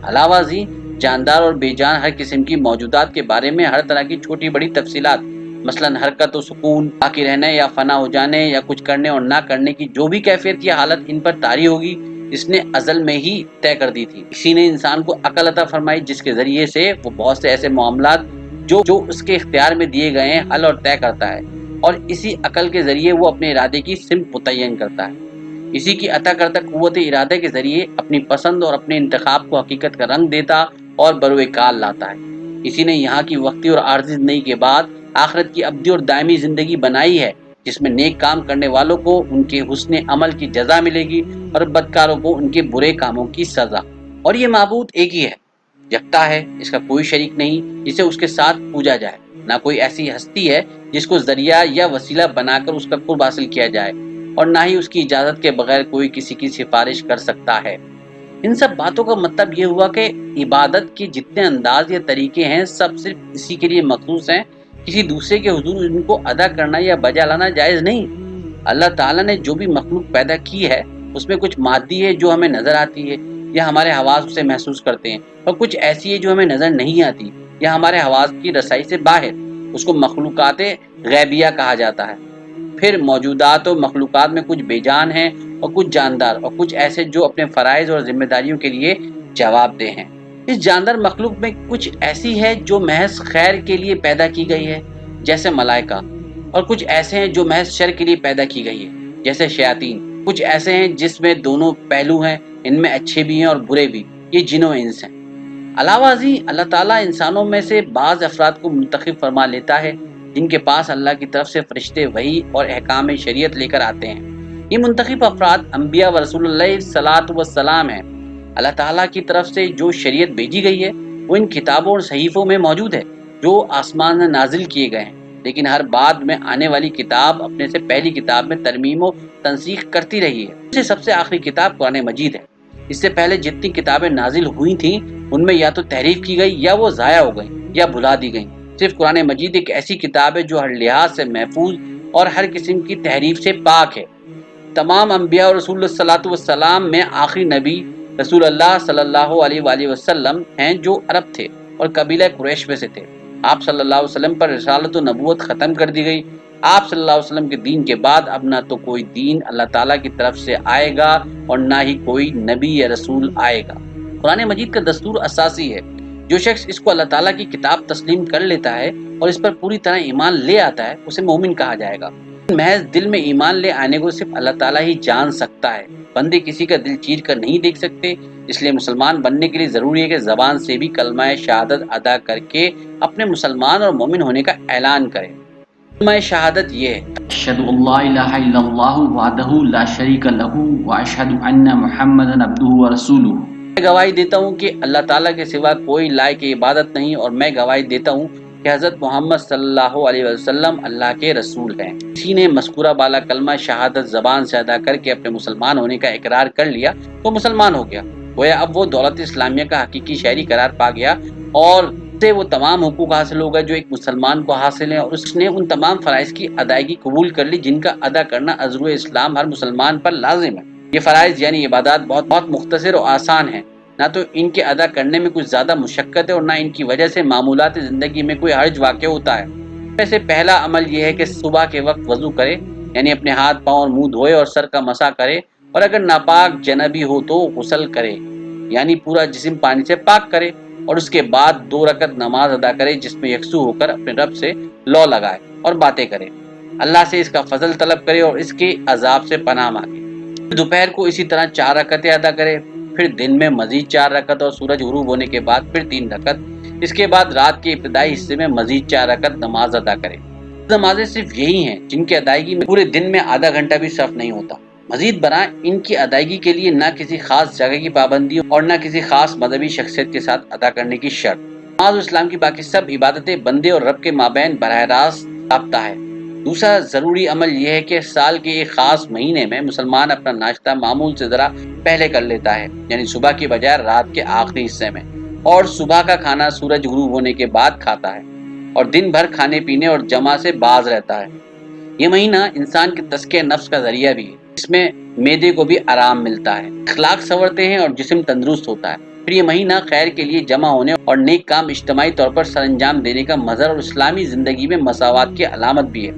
علاوہ ازیں جاندار اور بے جان ہر قسم کی موجودات کے بارے میں ہر طرح کی چھوٹی بڑی تفصیلات، مثلاً حرکت و سکون، باقی رہنے یا فنا ہو جانے یا کچھ کرنے اور نہ کرنے کی جو بھی کیفیت یا حالت ان پر طاری ہوگی، اس نے ازل میں ہی طے کر دی تھی۔ اسی نے انسان کو عقل عطا فرمائی جس کے ذریعے سے وہ بہت سے ایسے معاملات جو اس کے اختیار میں دیے گئے ہیں حل اور طے کرتا ہے، اور اسی عقل کے ذریعے وہ اپنے ارادے کی سمت متعین کرتا ہے۔ اسی کی عطا کردہ قوت ارادے کے ذریعے اپنی پسند اور اپنے انتخاب کو حقیقت کا رنگ دیتا اور بروئے کار لاتا ہے۔ اسی نے یہاں کی وقتی اور عارضی زندگی کے بعد آخرت کی ابدی اور دائمی زندگی بنائی ہے، جس میں نیک کام کرنے والوں کو ان کے حسن عمل کی جزا ملے گی اور بدکاروں کو ان کے برے کاموں کی سزا۔ اور یہ معبود ایک ہی ہے، یکتا ہے، اس کا کوئی شریک نہیں جسے اس کے ساتھ پوجا جائے، نہ کوئی ایسی ہستی ہے جس کو ذریعہ یا وسیلہ بنا کر اس کا قرب حاصل کیا جائے، اور نہ ہی اس کی اجازت کے بغیر کوئی کسی کی سفارش کر سکتا ہے۔ ان سب باتوں کا مطلب یہ ہوا کہ عبادت کے جتنے انداز یا طریقے ہیں سب صرف اسی کے لیے مخصوص ہیں، کسی دوسرے کے حضور ان کو ادا کرنا یا بجا لانا جائز نہیں۔ اللہ تعالیٰ نے جو بھی مخلوق پیدا کی ہے اس میں کچھ مادی ہے جو ہمیں نظر آتی ہے یا ہمارے حواس اسے محسوس کرتے ہیں، اور کچھ ایسی ہے جو ہمیں نظر نہیں آتی یا ہمارے حواس کی رسائی سے باہر، اس کو مخلوقات غیبیہ کہا جاتا ہے۔ پھر موجودات و مخلوقات میں کچھ بے جان ہیں اور کچھ جاندار، اور کچھ ایسے جو اپنے فرائض اور ذمہ داریوں کے لیے جواب دہ ہیں۔ اس جاندار مخلوق میں کچھ ایسی ہے جو محض خیر کے لیے پیدا کی گئی ہے جیسے ملائکہ، اور کچھ ایسے ہیں جو محض شر کے لیے پیدا کی گئی ہے جیسے شیاطین، کچھ ایسے ہیں جس میں دونوں پہلو ہیں، ان میں اچھے بھی ہیں اور برے بھی، یہ جن و انس ہیں۔ علاوہ ازیں اللہ تعالیٰ انسانوں میں سے بعض افراد کو منتخب فرما لیتا ہے جن کے پاس اللہ کی طرف سے فرشتے وحی اور احکام شریعت لے کر آتے ہیں۔ یہ منتخب افراد انبیاء و رسول اللہ صلاۃ وسلام ہیں۔ اللہ تعالیٰ کی طرف سے جو شریعت بھیجی گئی ہے وہ ان کتابوں اور صحیفوں میں موجود ہے جو آسمان میں نازل کیے گئے ہیں، لیکن ہر بعد میں آنے والی کتاب اپنے سے پہلی کتاب میں ترمیم و تنسیخ کرتی رہی ہے۔ اس سے سب سے آخری کتاب قرآن مجید ہے۔ اس سے پہلے جتنی کتابیں نازل ہوئی تھیں ان میں یا تو تحریف کی گئی یا وہ ضائع ہو گئیں یا بھلا دی گئیں۔ صرف قرآن مجید ایک ایسی کتاب ہے جو ہر لحاظ سے محفوظ اور ہر قسم کی تحریف سے پاک ہے۔ تمام انبیاء اور رسول اللہ صلی اللہ علیہ وسلم میں آخری نبی رسول اللہ صلی اللہ علیہ وآلہ وسلم ہیں جو عرب تھے اور قبیلہ قریش میں سے تھے۔ آپ صلی اللہ علیہ وسلم پر رسالت و نبوت ختم کر دی گئی، آپ صلی اللہ علیہ وسلم کے دین کے بعد اب نہ تو کوئی دین اللہ تعالیٰ کی طرف سے آئے گا اور نہ ہی کوئی نبی یا رسول آئے گا۔ قرآن مجید کا دستور اساسی ہے۔ جو شخص اس کو اللہ تعالیٰ کی کتاب تسلیم کر لیتا ہے اور اس پر پوری طرح ایمان لے آتا ہے اسے مومن کہا جائے گا۔ محض دل میں ایمان لے آنے کو صرف اللہ تعالیٰ ہی جان سکتا ہے، بندے کسی کا دل چیر کر نہیں دیکھ سکتے۔ اس لیے مسلمان بننے کے لیے ضروری ہے کہ زبان سے بھی کلمہ شہادت ادا کر کے اپنے مسلمان اور مومن ہونے کا اعلان کرے۔ کلمہ شہادت یہ ہے: اشہد اللہ الہ الا اللہ وحدہ لا شریک لہ واشہد ان محمدا عبدہ ورسولہ۔ میں گواہی دیتا ہوں کہ اللہ تعالیٰ کے سوا کوئی لائق عبادت نہیں، اور میں گواہی دیتا ہوں کہ حضرت محمد صلی اللہ علیہ وسلم اللہ کے رسول ہیں۔ کسی نے مذکورہ بالا کلمہ شہادت زبان سے ادا کر کے اپنے مسلمان ہونے کا اقرار کر لیا تو مسلمان ہو گیا، گویا اب وہ دولت اسلامیہ کا حقیقی شہری قرار پا گیا اور سے وہ تمام حقوق حاصل ہوگا جو ایک مسلمان کو حاصل ہیں، اور اس نے ان تمام فرائض کی ادائیگی قبول کر لی جن کا ادا کرنا عذر اسلام ہر مسلمان پر لازم ہے۔ یہ فرائض یعنی عبادات بہت مختصر اور آسان ہیں، نہ تو ان کے ادا کرنے میں کچھ زیادہ مشقت ہے اور نہ ان کی وجہ سے معمولات زندگی میں کوئی حرج واقع ہوتا ہے۔ ویسے پہلا عمل یہ ہے کہ صبح کے وقت وضو کرے، یعنی اپنے ہاتھ پاؤں اور منہ دھوئے اور سر کا مسح کرے، اور اگر ناپاک جنبی ہو تو غسل کرے، یعنی پورا جسم پانی سے پاک کرے، اور اس کے بعد 2 رکعت نماز ادا کرے جس میں یکسو ہو کر اپنے رب سے لو لگائے اور باتیں کرے، اللہ سے اس کا فضل طلب کرے اور اس کے عذاب سے پناہ مانگے۔ دوپہر کو اسی طرح 4 رکعتیں ادا کرے، پھر دن میں مزید 4 رکعت اور سورج غروب ہونے کے بعد پھر 3 رکعت، اس کے بعد رات کے ابتدائی حصے میں مزید 4 رکعت نماز ادا کرے۔ نمازیں صرف یہی ہیں جن کی ادائیگی میں پورے دن میں آدھا گھنٹہ بھی صرف نہیں ہوتا۔ مزید برآں ان کی ادائیگی کے لیے نہ کسی خاص جگہ کی پابندی اور نہ کسی خاص مذہبی شخصیت کے ساتھ ادا کرنے کی شرط۔ نماز اسلام کی باقی سب عبادتیں بندے اور رب کے مابین براہ راست رابطہ ہے۔ دوسرا ضروری عمل یہ ہے کہ سال کے ایک خاص مہینے میں مسلمان اپنا ناشتہ معمول سے ذرا پہلے کر لیتا ہے، یعنی صبح کی بجائے رات کے آخری حصے میں، اور صبح کا کھانا سورج غروب ہونے کے بعد کھاتا ہے، اور دن بھر کھانے پینے اور جمع سے باز رہتا ہے۔ یہ مہینہ انسان کے تزکیہ نفس کا ذریعہ بھی ہے، اس میں معدے کو بھی آرام ملتا ہے، اخلاق سنورتے ہیں اور جسم تندرست ہوتا ہے۔ پھر یہ مہینہ خیر کے لیے جمع ہونے اور نیک کام اجتماعی طور پر سر انجام دینے کا مظہر اور اسلامی زندگی میں مساوات کی علامت بھی ہے۔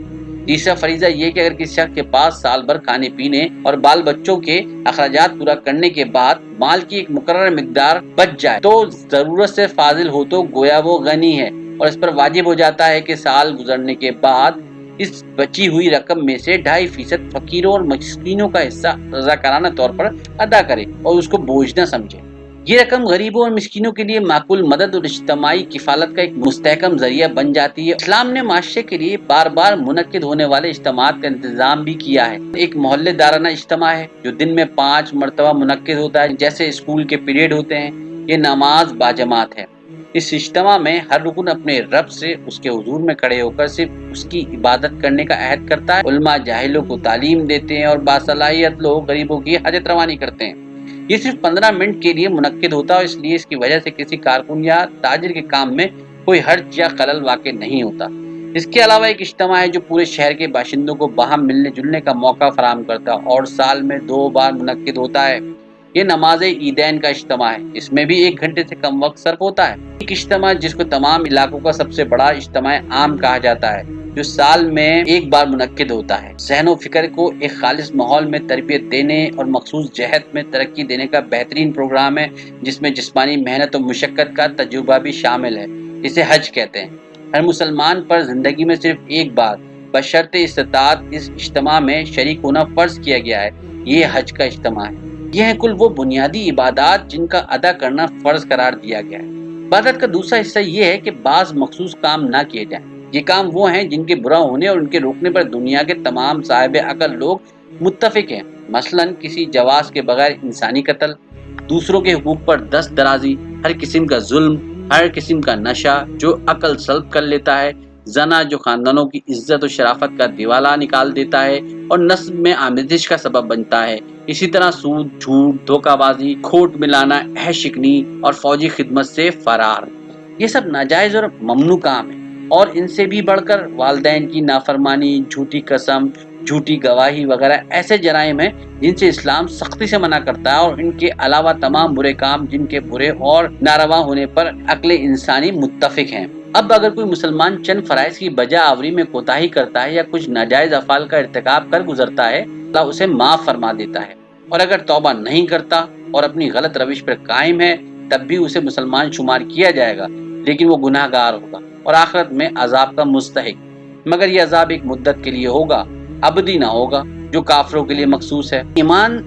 تیسرا فریضہ یہ کہ اگر کسی شخص کے پاس سال بھر کھانے پینے اور بال بچوں کے اخراجات پورا کرنے کے بعد مال کی ایک مقررہ مقدار بچ جائے تو ضرورت سے فاضل ہو تو گویا وہ غنی ہے، اور اس پر واجب ہو جاتا ہے کہ سال گزرنے کے بعد اس بچی ہوئی رقم میں سے 2.5% فقیروں اور مسکینوں کا حصہ رضاکارانہ طور پر ادا کرے اور اس کو بوجھ نہ سمجھے۔ یہ رقم غریبوں اور مسکینوں کے لیے معقول مدد اور اجتماعی کفالت کا ایک مستحکم ذریعہ بن جاتی ہے۔ اسلام نے معاشرے کے لیے بار بار منعقد ہونے والے اجتماعات کا انتظام بھی کیا ہے۔ ایک محلے دارانہ اجتماع ہے جو دن میں 5 مرتبہ منعقد ہوتا ہے، جیسے اسکول کے پیریڈ ہوتے ہیں۔ یہ نماز باجماعت ہے۔ اس اجتماع میں ہر رکن اپنے رب سے اس کے حضور میں کھڑے ہو کر صرف اس کی عبادت کرنے کا عہد کرتا ہے۔ علماء جاہلوں کو تعلیم دیتے ہیں اور باصلاحیت لوگ غریبوں کی حاجت روانی کرتے ہیں۔ یہ صرف 15 منٹ کے لیے منعقد ہوتا ہے، اس لیے اس کی وجہ سے کسی کارکن یا تاجر کے کام میں کوئی حرج یا خلل واقع نہیں ہوتا۔ اس کے علاوہ ایک اجتماع ہے جو پورے شہر کے باشندوں کو باہم ملنے جلنے کا موقع فراہم کرتا ہے اور سال میں 2 بار منعقد ہوتا ہے۔ یہ نماز عیدین کا اجتماع ہے، اس میں بھی 1 گھنٹے سے کم وقت صرف ہوتا ہے۔ ایک اجتماع جس کو تمام علاقوں کا سب سے بڑا اجتماع عام کہا جاتا ہے، جو سال میں 1 بار منعقد ہوتا ہے۔ ذہن و فکر کو ایک خالص ماحول میں تربیت دینے اور مخصوص جہت میں ترقی دینے کا بہترین پروگرام ہے، جس میں جسمانی محنت و مشقت کا تجربہ بھی شامل ہے۔ اسے حج کہتے ہیں۔ ہر مسلمان پر زندگی میں صرف 1 بار بشرط استطاعت اس اجتماع میں شریک ہونا فرض کیا گیا ہے۔ یہ حج کا اجتماع ہے۔ یہ ہیں کل وہ بنیادی عبادات جن کا ادا کرنا فرض قرار دیا گیا ہے۔ عبادت کا دوسرا حصہ یہ ہے کہ بعض مخصوص کام نہ کیے جائیں۔ یہ کام وہ ہیں جن کے برا ہونے اور ان کے روکنے پر دنیا کے تمام صاحب عقل لوگ متفق ہیں، مثلا کسی جواز کے بغیر انسانی قتل، دوسروں کے حقوق پر دست درازی، ہر قسم کا ظلم، ہر قسم کا نشہ جو عقل سلب کر لیتا ہے، زنا جو خاندانوں کی عزت و شرافت کا دیوالا نکال دیتا ہے اور نسل میں آمیزش کا سبب بنتا ہے، اسی طرح سود، جھوٹ، دھوکہ بازی، کھوٹ ملانا، عہد شکنی اور فوجی خدمت سے فرار۔ یہ سب ناجائز اور ممنوع کام ہیں، اور ان سے بھی بڑھ کر والدین کی نافرمانی، جھوٹی قسم، جھوٹی گواہی وغیرہ ایسے جرائم ہیں جن سے اسلام سختی سے منع کرتا ہے، اور ان کے علاوہ تمام برے کام جن کے برے اور ناروا ہونے پر عقل انسانی متفق ہیں۔ اب اگر کوئی مسلمان چند فرائض کی بجا آوری میں کوتاہی کرتا ہے یا کچھ ناجائز افعال کا ارتکاب کر گزرتا ہے، اللہ اسے معاف فرما دیتا ہے، اور اگر توبہ نہیں کرتا اور اپنی غلط روش پر قائم ہے تب بھی اسے مسلمان شمار کیا جائے گا، لیکن وہ گناہ گار ہوگا اور آخرت میں عذاب کا مستحق، مگر یہ عذاب ایک مدت کے لیے ہوگا، ابدی نہ ہوگا جو کافروں کے لیے مخصوص ہے۔ ایمان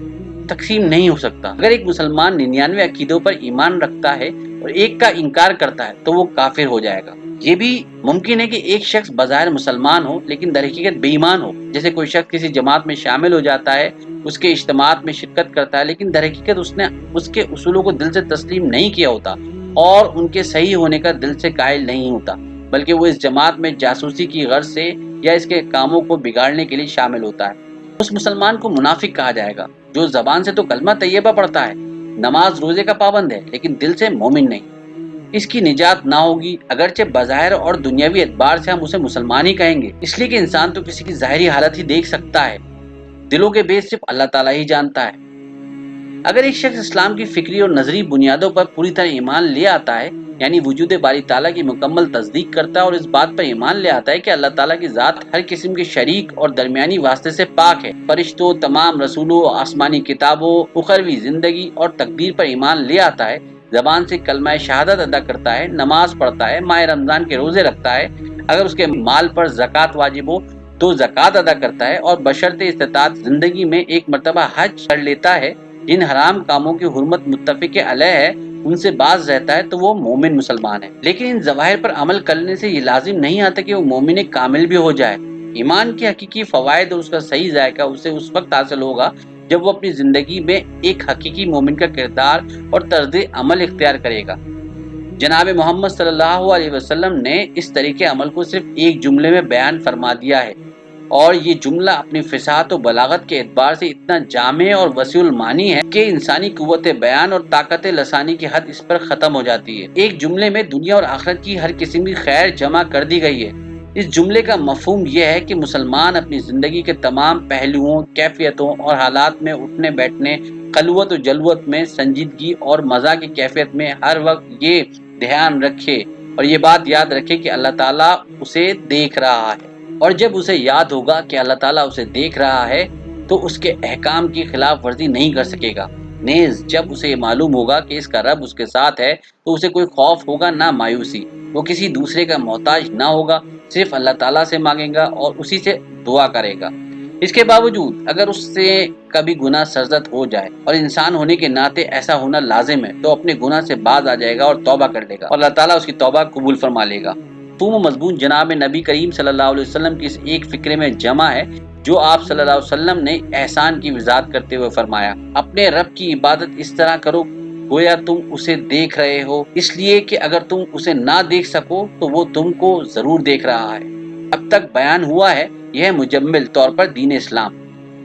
تقسیم نہیں ہو سکتا۔ اگر ایک مسلمان 99 عقیدوں پر ایمان رکھتا ہے اور ایک کا انکار کرتا ہے تو وہ کافر ہو جائے گا۔ یہ بھی ممکن ہے کہ ایک شخص بظاہر مسلمان ہو لیکن در حقیقت بے ایمان ہو، جیسے کوئی شخص کسی جماعت میں شامل ہو جاتا ہے، اس کے اجتماعات میں شرکت کرتا ہے، لیکن در حقیقت اس نے اس کے اصولوں کو دل سے تسلیم نہیں کیا ہوتا اور ان کے صحیح ہونے کا دل سے قائل نہیں ہوتا، بلکہ وہ اس جماعت میں جاسوسی کی غرض سے یا اس کے کاموں کو بگاڑنے کے لیے شامل ہوتا ہے۔ اس مسلمان کو منافق کہا جائے گا جو زبان سے تو کلمہ طیبہ پڑھتا ہے، نماز روزے کا پابند ہے، لیکن دل سے مومن نہیں۔ اس کی نجات نہ ہوگی، اگرچہ بظاہر اور دنیاوی اعتبار سے ہم اسے مسلمان ہی کہیں گے، اس لیے کہ انسان تو کسی کی ظاہری حالت ہی دیکھ سکتا ہے، دلوں کے بیچ صرف اللہ تعالیٰ ہی جانتا ہے۔ اگر ایک شخص اسلام کی فکری اور نظری بنیادوں پر پوری طرح ایمان لے آتا ہے، یعنی وجود باری تعالیٰ کی مکمل تصدیق کرتا ہے اور اس بات پر ایمان لے آتا ہے کہ اللہ تعالیٰ کی ذات ہر قسم کے شریک اور درمیانی واسطے سے پاک ہے، فرشتوں، تمام رسولوں، آسمانی کتابوں، اخروی زندگی اور تقدیر پر ایمان لے آتا ہے، زبان سے کلمہ شہادت ادا کرتا ہے، نماز پڑھتا ہے، ماہ رمضان کے روزے رکھتا ہے، اگر اس کے مال پر زکوٰۃ واجب ہو تو زکوٰۃ ادا کرتا ہے، اور بشرط استطاعت زندگی میں ایک مرتبہ حج کر لیتا ہے، جن حرام کاموں کی حرمت متفق علیہ ہے ان سے باز رہتا ہے، تو وہ مومن مسلمان ہے۔ لیکن ان ظواہر پر عمل کرنے سے یہ لازم نہیں آتا کہ وہ مومن کامل بھی ہو جائے۔ ایمان کے حقیقی فوائد اور اس کا صحیح ذائقہ اسے اس وقت حاصل ہوگا جب وہ اپنی زندگی میں ایک حقیقی مومن کا کردار اور طرز عمل اختیار کرے گا۔ جناب محمد صلی اللہ علیہ وسلم نے اس طریقے عمل کو صرف ایک جملے میں بیان فرما دیا ہے، اور یہ جملہ اپنی فصاحت و بلاغت کے اعتبار سے اتنا جامع اور وسیع المعانی ہے کہ انسانی قوت بیان اور طاقت لسانی کی حد اس پر ختم ہو جاتی ہے۔ ایک جملے میں دنیا اور آخرت کی ہر قسم کی خیر جمع کر دی گئی ہے۔ اس جملے کا مفہوم یہ ہے کہ مسلمان اپنی زندگی کے تمام پہلوؤں، کیفیتوں اور حالات میں اٹھنے بیٹھنے، خلوت و جلوت میں، سنجیدگی اور مزاح کی کیفیت میں ہر وقت یہ دھیان رکھے اور یہ بات یاد رکھے کہ اللہ تعالیٰ اسے دیکھ رہا ہے، اور جب اسے یاد ہوگا کہ اللہ تعالیٰ اسے دیکھ رہا ہے تو اس کے احکام کی خلاف ورزی نہیں کر سکے گا۔ نیز جب اسے یہ معلوم ہوگا کہ اس کا رب اس کے ساتھ ہے تو اسے کوئی خوف ہوگا نہ مایوسی، وہ کسی دوسرے کا محتاج نہ ہوگا، صرف اللہ تعالیٰ سے مانگے گا اور اسی سے دعا کرے گا۔ اس کے باوجود اگر اس سے کبھی گناہ سرزد ہو جائے، اور انسان ہونے کے ناطے ایسا ہونا لازم ہے، تو اپنے گناہ سے باز آ جائے گا اور توبہ کر لے گا، اور اللہ تعالیٰ اس کی توبہ قبول فرما لے گا۔ مفہوم و مضمون جناب نبی کریم صلی اللہ علیہ وسلم کی اس ایک فکرے میں جمع ہے جو آپ صلی اللہ علیہ وسلم نے احسان کی وضاحت کرتے ہوئے فرمایا، اپنے رب کی عبادت اس طرح کرو گویا تم اسے دیکھ رہے ہو، اس لیے کہ اگر تم اسے نہ دیکھ سکو تو وہ تم کو ضرور دیکھ رہا ہے۔ اب تک بیان ہوا ہے، یہ ہے مجمل طور پر دین اسلام،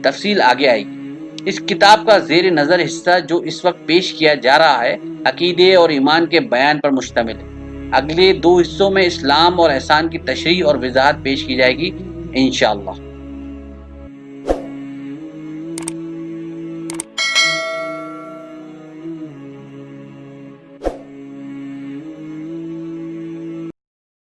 تفصیل آگے آئے گی۔ اس کتاب کا زیر نظر حصہ جو اس وقت پیش کیا جا رہا ہے عقیدے اور ایمان کے بیان پر مشتمل ہے۔ اگلے 2 حصوں میں اسلام اور احسان کی تشریح اور وضاحت پیش کی جائے گی انشاءاللہ۔